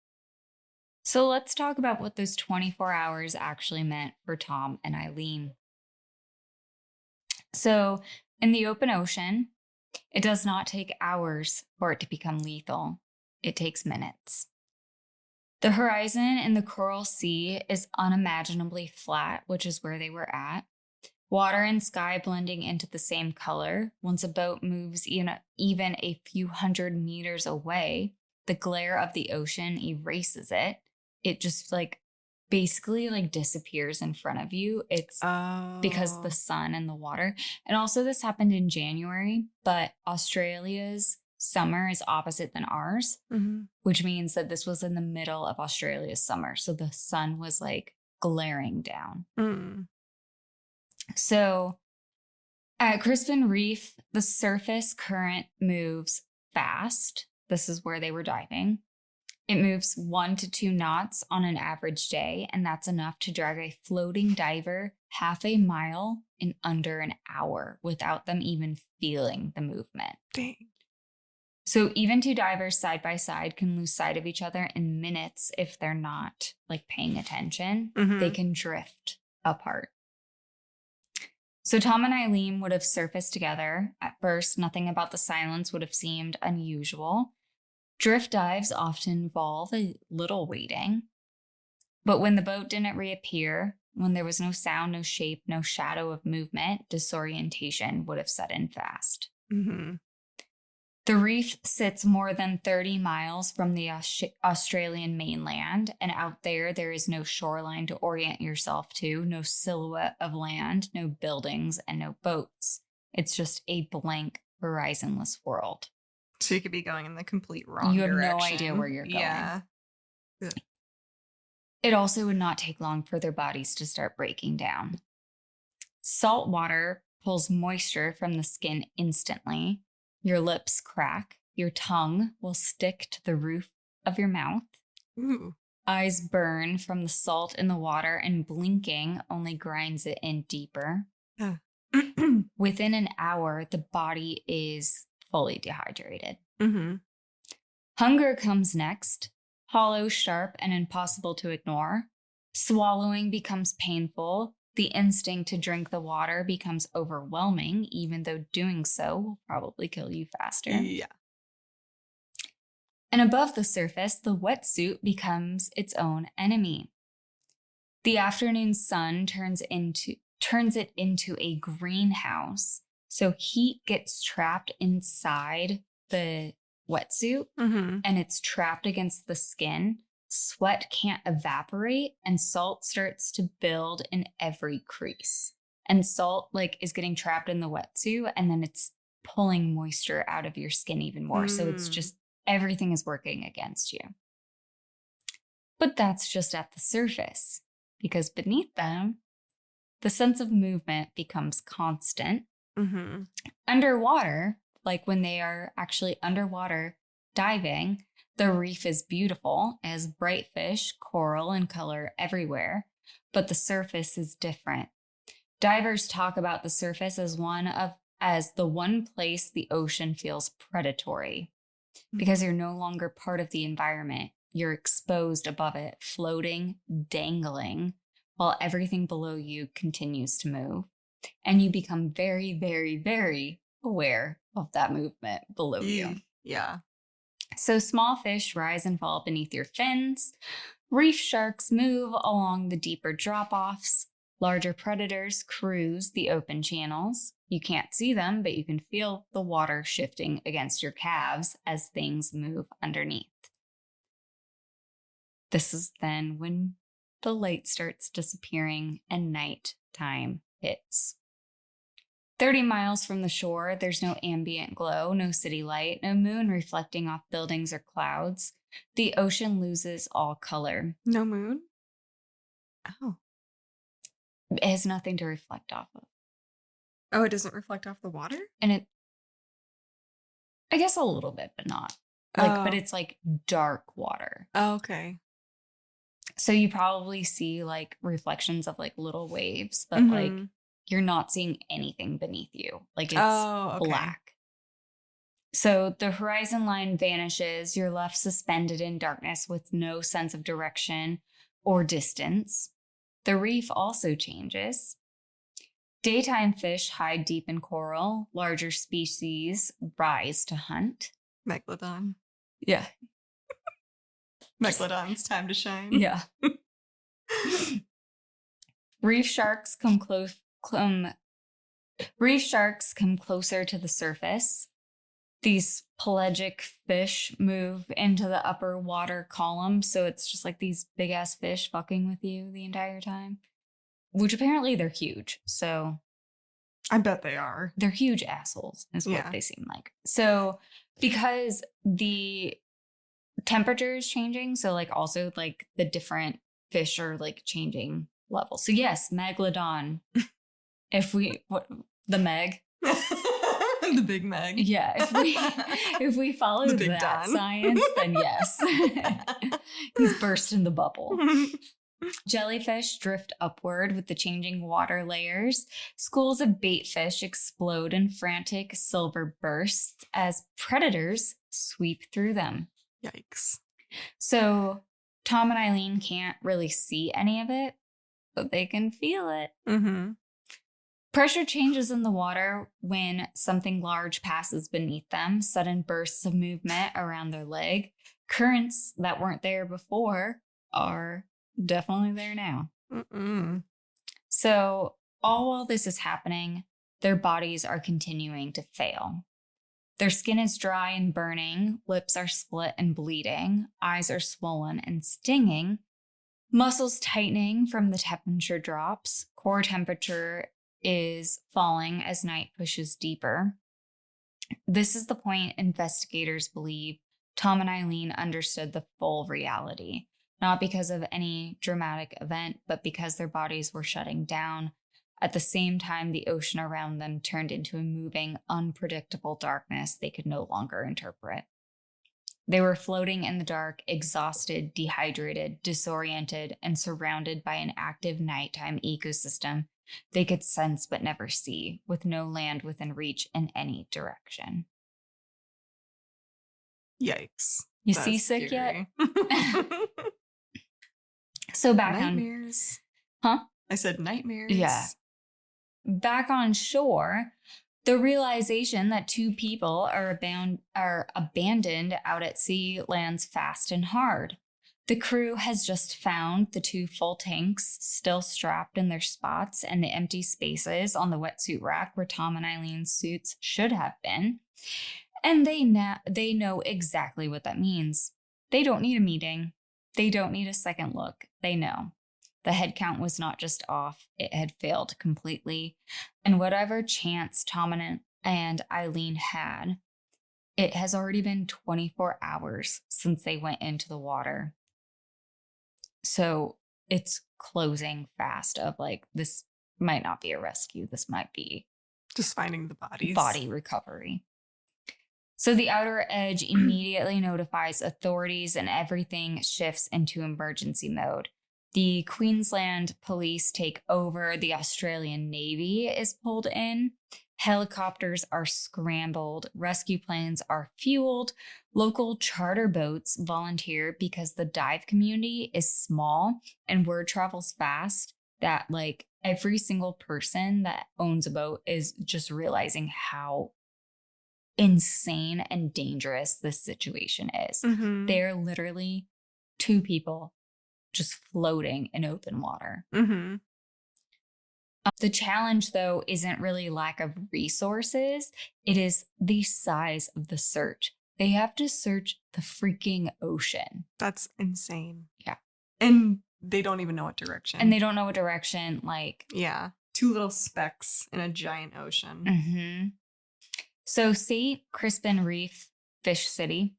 So let's talk about what those 24 hours actually meant for Tom and Eileen. So in the open ocean, it does not take hours for it to become lethal. It takes minutes. The horizon in the Coral Sea is unimaginably flat, which is where they were at. Water and sky blending into the same color. Once a boat moves even a few hundred meters away, the glare of the ocean erases it. It just basically disappears in front of you. It's because the sun and the water. And also this happened in January, but Australia's summer is opposite than ours, which means that this was in the middle of Australia's summer. So the sun was glaring down. So at Crispin Reef, the surface current moves fast. This is where they were diving. It moves 1 to 2 knots on an average day, and that's enough to drag a floating diver half a mile in under an hour without them even feeling the movement. Dang. So even 2 divers side by side can lose sight of each other in minutes if they're not paying attention. They can drift apart. So Tom and Eileen would have surfaced together. At first, nothing about the silence would have seemed unusual. Drift dives often involve a little waiting. But when the boat didn't reappear, when there was no sound, no shape, no shadow of movement, disorientation would have set in fast. The reef sits more than 30 miles from the Australian mainland, and out there is no shoreline to orient yourself to, no silhouette of land, no buildings, and no boats. It's just a blank, horizonless world. So you could be going in the complete wrong direction. You have direction. no idea where you're going. Yeah. It also would not take long for their bodies to start breaking down. Salt water pulls moisture from the skin instantly. Your lips crack. Your tongue will stick to the roof of your mouth. Ooh. Eyes burn from the salt in the water, and blinking only grinds it in deeper. Within an hour, the body is fully dehydrated. Hunger comes next. Hollow, sharp, and impossible to ignore. Swallowing becomes painful. The instinct to drink the water becomes overwhelming, even though doing so will probably kill you faster. Yeah. And above the surface, the wetsuit becomes its own enemy. The afternoon sun turns it into a greenhouse, so heat gets trapped inside the wetsuit, and it's trapped against the skin. Sweat can't evaporate, and salt starts to build in every crease. And salt is getting trapped in the wetsuit, and then it's pulling moisture out of your skin even more. So it's just everything is working against you. But that's just at the surface, because beneath them, the sense of movement becomes constant. Underwater, when they are actually underwater diving, the reef is beautiful, it has bright fish, coral, and color everywhere, but the surface is different. Divers talk about the surface as the one place the ocean feels predatory, because you're no longer part of the environment. You're exposed above it, floating, dangling, while everything below you continues to move. And you become very, very, very aware of that movement below you. Yeah. So small fish rise and fall beneath your fins. Reef sharks move along the deeper drop-offs. Larger predators cruise the open channels. You can't see them, but you can feel the water shifting against your calves as things move underneath. This is then when the light starts disappearing and nighttime hits. 30 miles from the shore, there's no ambient glow, no city light, no moon reflecting off buildings or clouds. The ocean loses all color. No moon? Oh. It has nothing to reflect off of. Oh, it doesn't reflect off the water? And I guess a little bit, but not. But it's dark water. Oh, okay. So you probably see reflections of little waves, but you're not seeing anything beneath you. It's okay. black. So the horizon line vanishes. You're left suspended in darkness with no sense of direction or distance. The reef also changes. Daytime fish hide deep in coral. Larger species rise to hunt. Megalodon. Yeah. Megalodon's time to shine. Yeah. Reef sharks come closer to the surface. These pelagic fish move into the upper water column, so it's just like these big ass fish fucking with you the entire time. Which apparently they're huge, so I bet they are. they're huge assholes, is what they seem like. So because the temperature is changing, so like also like the different fish are like changing levels. So yes, Megalodon. The Meg. The big Meg. Yeah, if we follow that Don. science, then yes. He's bursting the bubble. Jellyfish drift upward with the changing water layers. Schools of baitfish explode in frantic silver bursts as predators sweep through them. Yikes. So Tom and Eileen can't really see any of it, but they can feel it. Mm-hmm. Pressure changes in the water when something large passes beneath them, sudden bursts of movement around their leg. Currents that weren't there before are definitely there now. Mm-mm. So all while this is happening, their bodies are continuing to fail. Their skin is dry and burning, lips are split and bleeding, eyes are swollen and stinging, muscles tightening from the temperature drops, core temperature is falling as night pushes deeper. This is the point investigators believe Tom and Eileen understood the full reality, not because of any dramatic event, but because their bodies were shutting down. At the same time, the ocean around them turned into a moving, unpredictable darkness they could no longer interpret. They were floating in the dark, exhausted, dehydrated, disoriented, and surrounded by an active nighttime ecosystem they could sense but never see, with no land within reach in any direction. Yikes. You That's seasick scary. yet? So back nightmares. Huh? I said nightmares. Yeah. Back on shore, the realization that two people are abandoned out at sea lands fast and hard. The crew has just found the two full tanks still strapped in their spots and the empty spaces on the wetsuit rack where Tom and Eileen's suits should have been. And they know exactly what that means. They don't need a meeting. They don't need a second look. They know. The head count was not just off, it had failed completely. And whatever chance Tom and Eileen had, it has already been 24 hours since they went into the water. So it's closing fast of like, this might not be a rescue. This might be just finding the bodies. Body recovery. So the outer edge immediately notifies authorities and everything shifts into emergency mode. The Queensland police take over. The Australian Navy is pulled in. Helicopters are scrambled. Rescue planes are fueled. Local charter boats volunteer because the dive community is small and word travels fast that like every single person that owns a boat is just realizing how insane and dangerous this situation is. Mm-hmm. They're literally two people just floating in open water. Mm-hmm. The challenge, though, isn't really lack of resources. It is the size of the search. They have to search the freaking ocean. That's insane. Yeah. And they don't even know what direction. And they don't know what direction, like... Yeah. Two little specks in a giant ocean. Mm-hmm. So St. Crispin Reef, Fish City,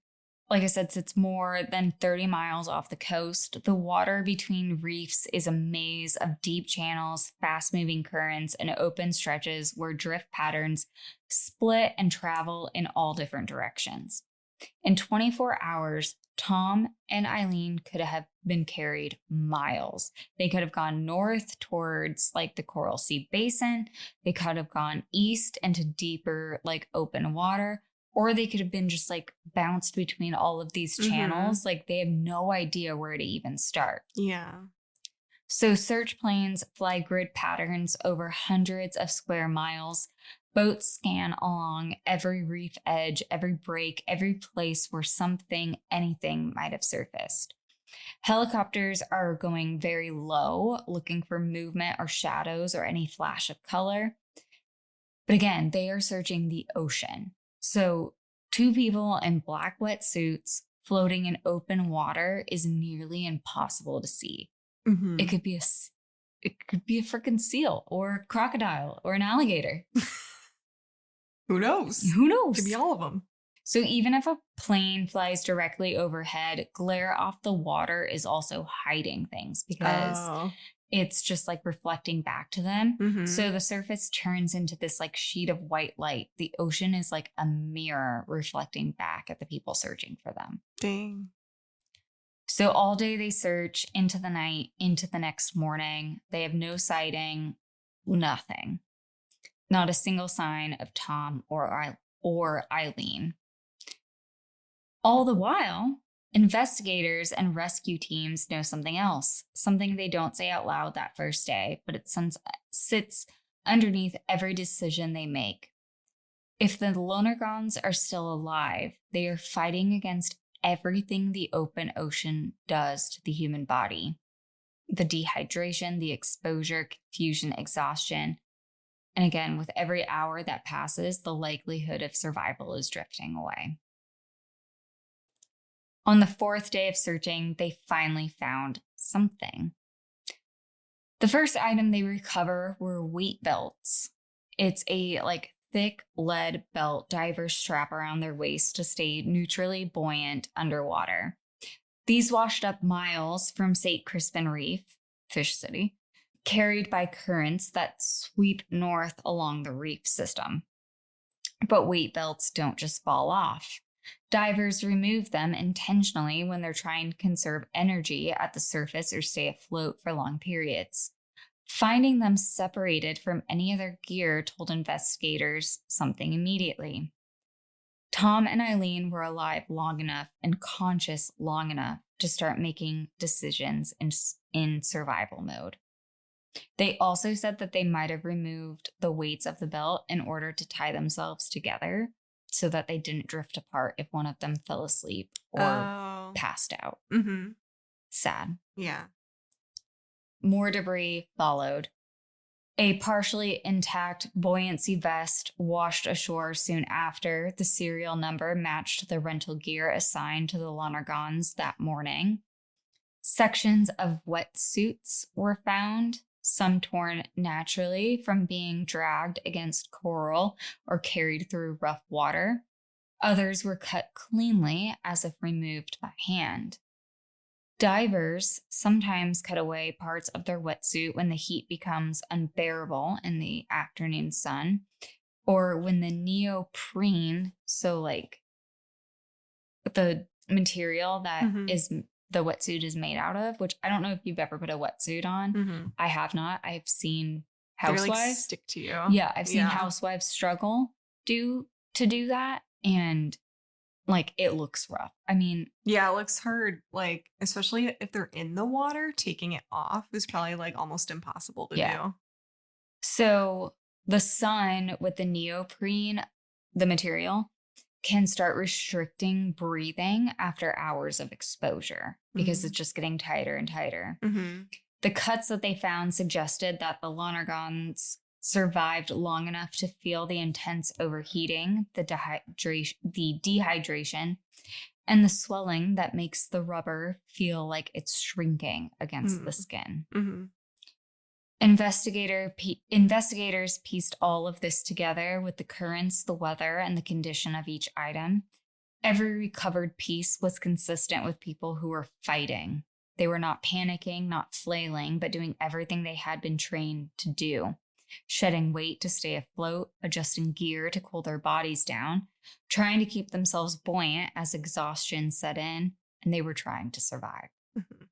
like I said, sits more than 30 miles off the coast. The water between reefs is a maze of deep channels, fast-moving currents, and open stretches where drift patterns split and travel in all different directions. In 24 hours, Tom and Eileen could have been carried miles. They could have gone north towards like the Coral Sea Basin. They could have gone east into deeper like open water, or they could have been just like bounced between all of these channels. Like they have no idea where to even start. Yeah. So search planes fly grid patterns over hundreds of square miles. Boats scan along every reef edge, every break, every place where anything might have surfaced. Helicopters are going very low, looking for movement or shadows or any flash of color. But again, they are searching the ocean. So 2 people in black wetsuits floating in open water is nearly impossible to see. Mm-hmm. It could be a freaking seal or a crocodile or an alligator. Who knows? Who knows? Could be all of them. So even if a plane flies directly overhead, glare off the water is also hiding things because it's just like reflecting back to them. Mm-hmm. So the surface turns into this like sheet of white light. The ocean is like a mirror reflecting back at the people searching for them. Dang. So all day they search into the night, into the next morning. They have no sighting, nothing. Not a single sign of Tom or Eileen. All the while, investigators and rescue teams know something else, something they don't say out loud that first day, but it sits underneath every decision they make. If the Lonergans are still alive, they are fighting against everything the open ocean does to the human body. The dehydration, the exposure, confusion, exhaustion. And again, with every hour that passes, the likelihood of survival is drifting away. On the 4th day of searching, they finally found something. The first item they recover were weight belts. It's a thick lead belt divers strap around their waist to stay neutrally buoyant underwater. These washed up miles from St. Crispin Reef, Fish City, carried by currents that sweep north along the reef system. But weight belts don't just fall off. Divers remove them intentionally when they're trying to conserve energy at the surface or stay afloat for long periods. Finding them separated from any other gear told investigators something immediately. Tom and Eileen were alive long enough and conscious long enough to start making decisions in survival mode. They also said that they might have removed the weights of the belt in order to tie themselves together so that they didn't drift apart if one of them fell asleep or passed out. Mm-hmm. Sad. Yeah. More debris followed. A partially intact buoyancy vest washed ashore soon after. The serial number matched the rental gear assigned to the Lonergans that morning. Sections of wetsuits were found, some torn naturally from being dragged against coral or carried through rough water. Others were cut cleanly as if removed by hand. Divers sometimes cut away parts of their wetsuit when the heat becomes unbearable in the afternoon sun, or when the neoprene, so the material that is the wetsuit is made out of, which I don't know if you've ever put a wetsuit on. Mm-hmm. I have not. I've seen housewives stick to you. Yeah, I've seen housewives struggle to do that, and it looks rough. I mean, yeah, it looks hard. Especially if they're in the water, taking it off is probably almost impossible to do. So the sun with the neoprene, the material, can start restricting breathing after hours of exposure because it's just getting tighter and tighter. Mm-hmm. The cuts that they found suggested that the Lonergans survived long enough to feel the intense overheating, the dehydration, and the swelling that makes the rubber feel like it's shrinking against the skin. Mm-hmm. Investigators pieced all of this together with the currents, the weather, and the condition of each item. Every recovered piece was consistent with people who were fighting. They were not panicking, not flailing, but doing everything they had been trained to do. Shedding weight to stay afloat, adjusting gear to cool their bodies down, trying to keep themselves buoyant as exhaustion set in, and they were trying to survive. Mm-hmm.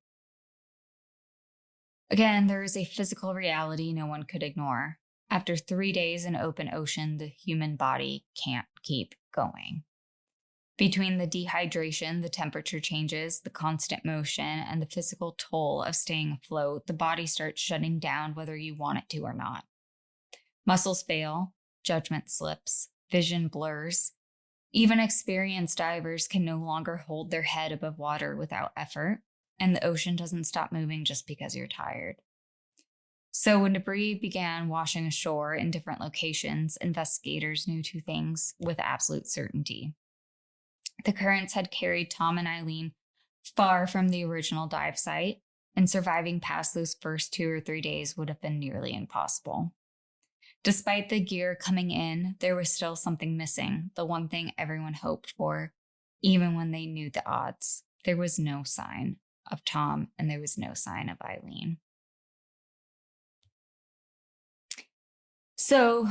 Again, there is a physical reality no one could ignore. After 3 days in open ocean, the human body can't keep going. Between the dehydration, the temperature changes, the constant motion, and the physical toll of staying afloat, the body starts shutting down whether you want it to or not. Muscles fail, judgment slips, vision blurs. Even experienced divers can no longer hold their head above water without effort, and the ocean doesn't stop moving just because you're tired. So when debris began washing ashore in different locations, investigators knew two things with absolute certainty. The currents had carried Tom and Eileen far from the original dive site, and surviving past those first 2 or 3 days would have been nearly impossible. Despite the gear coming in, there was still something missing, the one thing everyone hoped for, even when they knew the odds. There was no sign of Tom, and there was no sign of Eileen. So,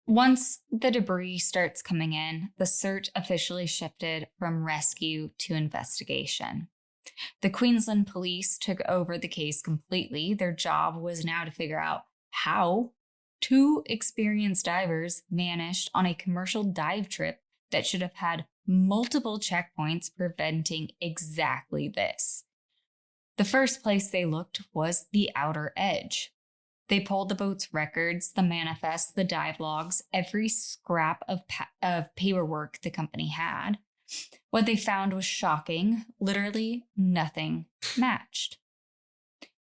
once the debris starts coming in, the search officially shifted from rescue to investigation. The Queensland police took over the case completely. Their job was now to figure out how 2 experienced divers vanished on a commercial dive trip that should have had multiple checkpoints preventing exactly this. The first place they looked was the outer edge. They pulled the boat's records, the manifest, the dive logs, every scrap of paperwork the company had. What they found was shocking. Literally nothing matched.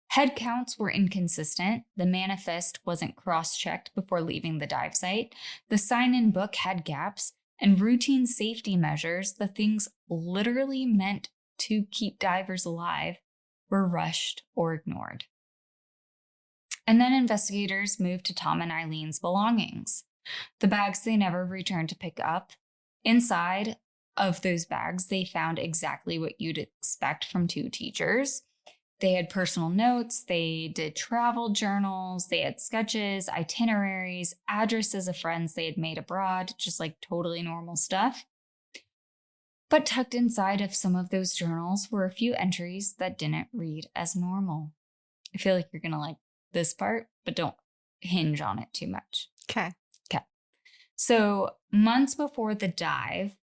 Head counts were inconsistent. The manifest wasn't cross-checked before leaving the dive site. The sign-in book had gaps, and routine safety measures, the things literally meant to keep divers alive, were rushed or ignored. And then investigators moved to Tom and Eileen's belongings, the bags they never returned to pick up. Inside of those bags, they found exactly what you'd expect from 2 teachers. They had personal notes, they did travel journals, they had sketches, itineraries, addresses of friends they had made abroad, just like totally normal stuff. But tucked inside of some of those journals were a few entries that didn't read as normal. I feel like you're going to like this part, but don't hinge on it too much. Okay. So months before the dive,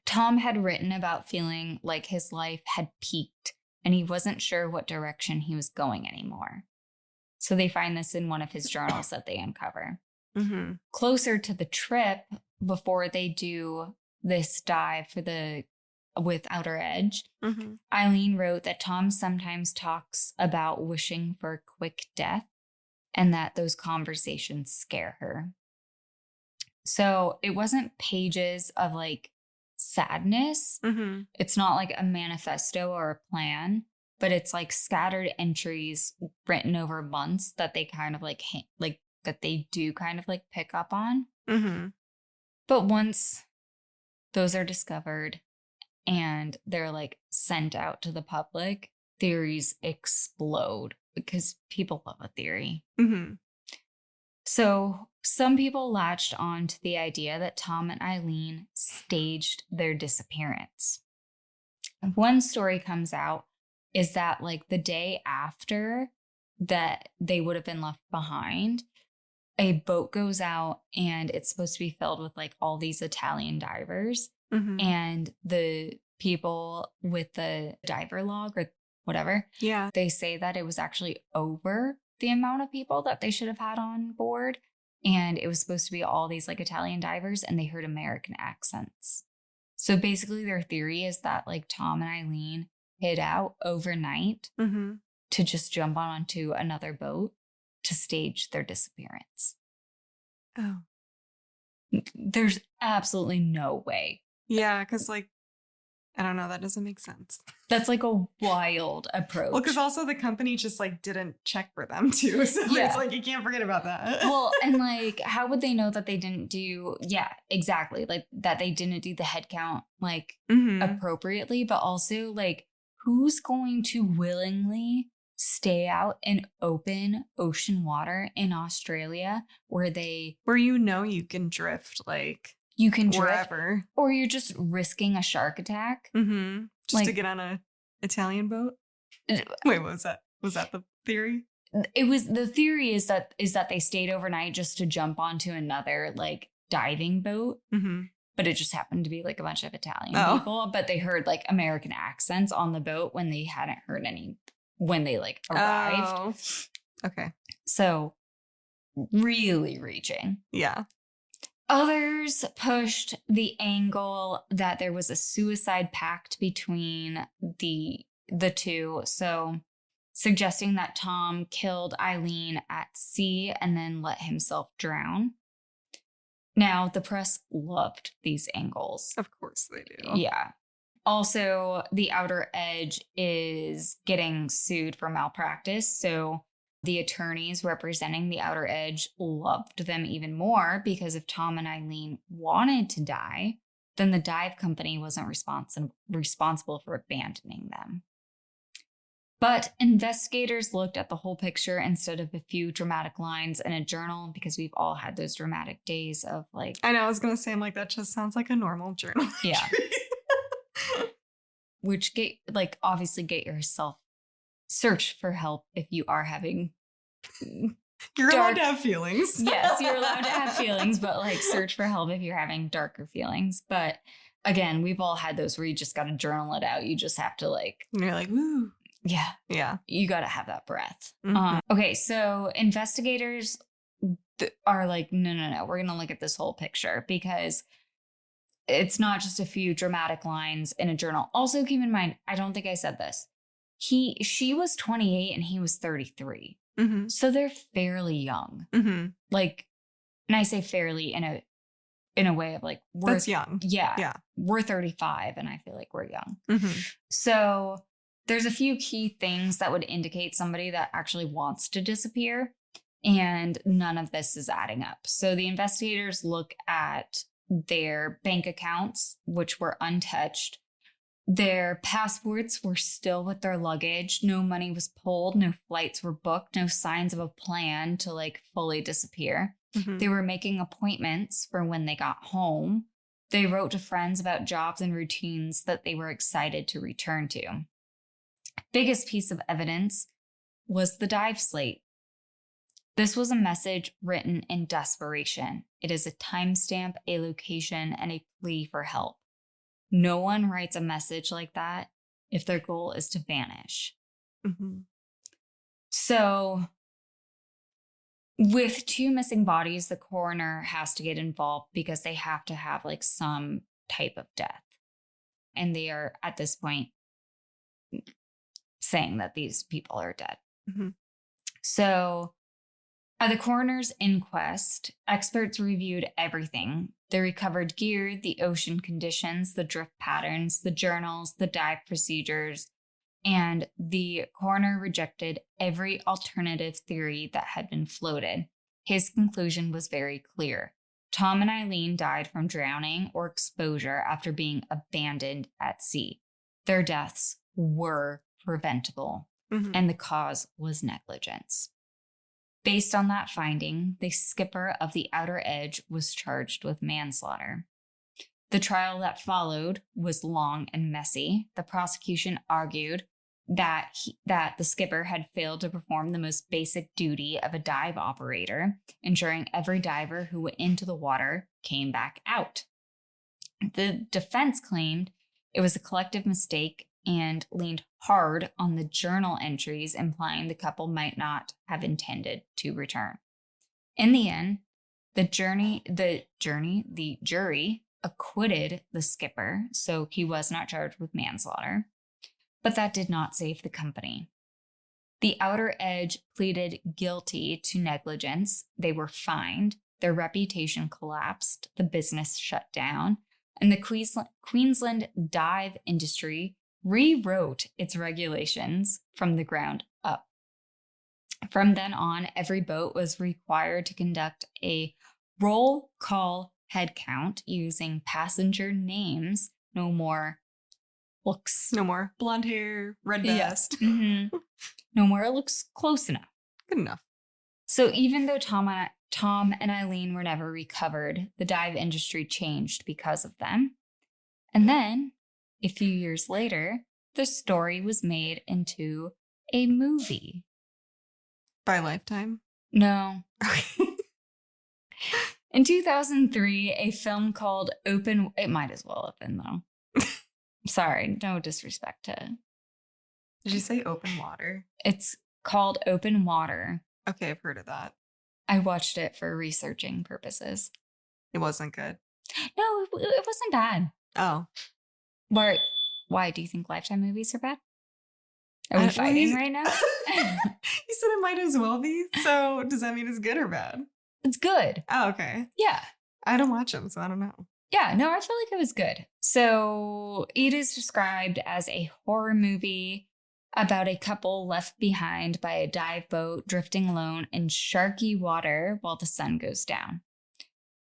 Tom had written about feeling like his life had peaked and he wasn't sure what direction he was going anymore. So they find this in one of his journals that they uncover. Mm-hmm. Closer to the trip, before they do this dive with Outer Edge, Mm-hmm. Eileen wrote that Tom sometimes talks about wishing for a quick death and that those conversations scare her. So it wasn't pages of like sadness. Mm-hmm. It's not like a manifesto or a plan, but it's like scattered entries written over months that they kind of like that they do kind of like pick up on. Mm-hmm. But once those are discovered and they're like sent out to the public, theories explode because people love a theory. Mm-hmm. So some people latched on to the idea that Tom and Eileen staged their disappearance. One story comes out is that like the day after that they would have been left behind, a boat goes out and it's supposed to be filled with like all these Italian divers. Mm-hmm. And the people with the diver log or whatever, Yeah. they say that it was actually over the amount of people that they should have had on board. And it was supposed to be all these like Italian divers and they heard American accents. So basically their theory is that like Tom and Eileen hid out overnight Mm-hmm. to just jump onto another boat to stage their disappearance. Oh. There's absolutely no way. Yeah, because like, I don't know, that doesn't make sense. That's like a wild approach. Well, because also the company just like didn't check for them too. So Yeah. it's like, you can't forget about that. Well, and like, how would they know that they didn't do, yeah, exactly. Like that they didn't do the head count like Mm-hmm. appropriately, but also like who's going to willingly stay out in open ocean water in Australia where you can drift like you can drift wherever. or you're just risking a shark attack? Mm-hmm. Just Like- to get on a Italian boat. Wait, what was that? Was that the theory? It was the theory is that they stayed overnight just to jump onto another like diving boat. Mm-hmm. but it just happened to be like a bunch of Italian Oh. people. But they heard like American accents on the boat when they hadn't heard any when they like arrived. Oh. Okay. So really reaching. Yeah. Others pushed the angle that there was a suicide pact between the two. So suggesting that Tom killed Eileen at sea and then let himself drown. Now, the press loved these angles. Of course they do. Yeah. Also, the Outer Edge is getting sued for malpractice. So the attorneys representing the Outer Edge loved them even more because if Tom and Eileen wanted to die, then the dive company wasn't responsible for abandoning them. But investigators looked at the whole picture instead of a few dramatic lines in a journal because we've all had those dramatic days of like... I know, I was going to say, I'm like, that just sounds like a normal journal. Yeah. Which obviously get yourself search for help if you are having... You're allowed to have feelings. Yes, you're allowed to have feelings, but like search for help if you're having darker feelings. But again, we've all had those where you just got to journal it out. You just have to like... And you're like, woo. Yeah. Yeah. You got to have that breath. Mm-hmm. Okay, so investigators are like, no. We're going to look at this whole picture because it's not just a few dramatic lines in a journal. Also, keep in mind, I don't think I said this. She was 28 and he was 33. Mm-hmm. So they're fairly young. Mm-hmm. Like, and I say fairly in a way of like, that's young. Yeah. Yeah. We're 35 and I feel like we're young. Mm-hmm. So there's a few key things that would indicate somebody that actually wants to disappear. And none of this is adding up. So the investigators look at their bank accounts, which were untouched. Their passports were still with their luggage. No money was pulled. No flights were booked. No signs of a plan to like fully disappear. Mm-hmm. They were making appointments for when they got home. They wrote to friends about jobs and routines that they were excited to return to. Biggest piece of evidence was the dive slate. This was a message written in desperation. It is a timestamp, a location, and a plea for help. No one writes a message like that if their goal is to vanish. Mm-hmm. So, with two missing bodies, the coroner has to get involved because they have to have like some type of death. And they are at this point saying that these people are dead. Mm-hmm. So at the coroner's inquest, experts reviewed everything. They recovered gear, the ocean conditions, the drift patterns, the journals, the dive procedures, and the coroner rejected every alternative theory that had been floated. His conclusion was very clear. Tom and Eileen died from drowning or exposure after being abandoned at sea. Their deaths were preventable, and the cause was negligence. Based on that finding, the skipper of the Outer Edge was charged with manslaughter. The trial that followed was long and messy. The prosecution argued that the skipper had failed to perform the most basic duty of a dive operator, ensuring every diver who went into the water came back out. The defense claimed it was a collective mistake and leaned hard on the journal entries, implying the couple might not have intended to return. In the end, the jury acquitted the skipper, so he was not charged with manslaughter, but that did not save the company. The Outer Edge pleaded guilty to negligence. They were fined, their reputation collapsed, the business shut down, and the Queensland dive industry rewrote its regulations from the ground up. From then on, every boat was required to conduct a roll call head count using passenger names. No more looks. No more blonde hair, red vest. Yeah. Mm-hmm. No more looks close enough. Good enough. So even though Tom and Eileen were never recovered, the dive industry changed because of them. And then, a few years later, the story was made into a movie. By Lifetime? No. In 2003, a film called it might as well have been though. Sorry, no disrespect to. Did you say Open Water? It's called Open Water. Okay, I've heard of that. I watched it for researching purposes. It wasn't good. No, it wasn't bad. Oh. Why do you think Lifetime movies are bad? Are we fighting right now? You said it might as well be. So does that mean it's good or bad? It's good. Oh, okay. Yeah. I don't watch them, so I don't know. Yeah, no, I feel like it was good. So it is described as a horror movie about a couple left behind by a dive boat drifting alone in sharky water while the sun goes down.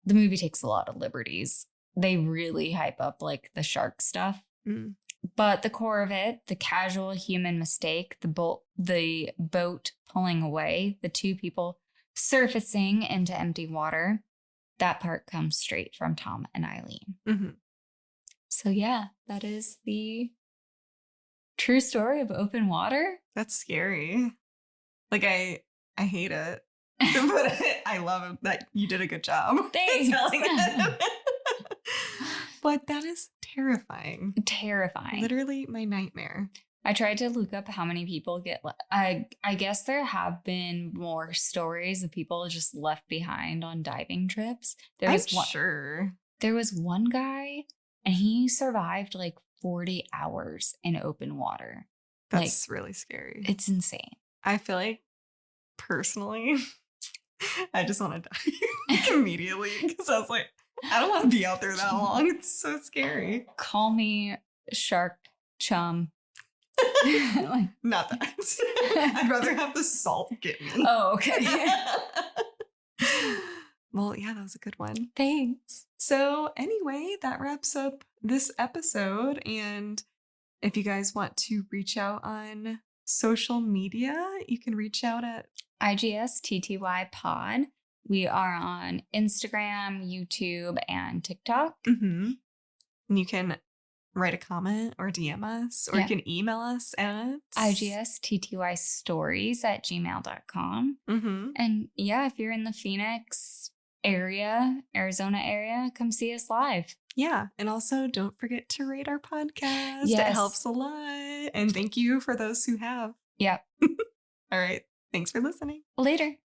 The movie takes a lot of liberties. They really hype up like the shark stuff. Mm. But the core of it, the casual human mistake, the boat pulling away, the two people surfacing into empty water, that part comes straight from Tom and Eileen. Mm-hmm. So yeah, that is the true story of Open Water. That's scary. Like I hate it, but I love that you did a good job. Thanks. Telling it. But that is terrifying. Terrifying. Literally my nightmare. I tried to look up how many people get I guess there have been more stories of people just left behind on diving trips. Sure. There was one guy and he survived like 40 hours in open water. That's really scary. It's insane. I feel like personally, I just want to die immediately because I was like, I don't want to be out there that long. It's so scary. Call me shark chum. Not that. I'd rather have the salt get me. Oh, okay. Well, yeah, that was a good one. Thanks. So anyway, that wraps up this episode. And if you guys want to reach out on social media, you can reach out at IGSTTY pod. We are on Instagram, YouTube, and TikTok. Mm-hmm. And you can write a comment or DM us, or you can email us at IGSTTYstories@gmail.com. Mm-hmm. And yeah, if you're in the Phoenix area, Arizona area, come see us live. Yeah. And also don't forget to rate our podcast. Yes. It helps a lot. And thank you for those who have. Yep. All right. Thanks for listening. Later.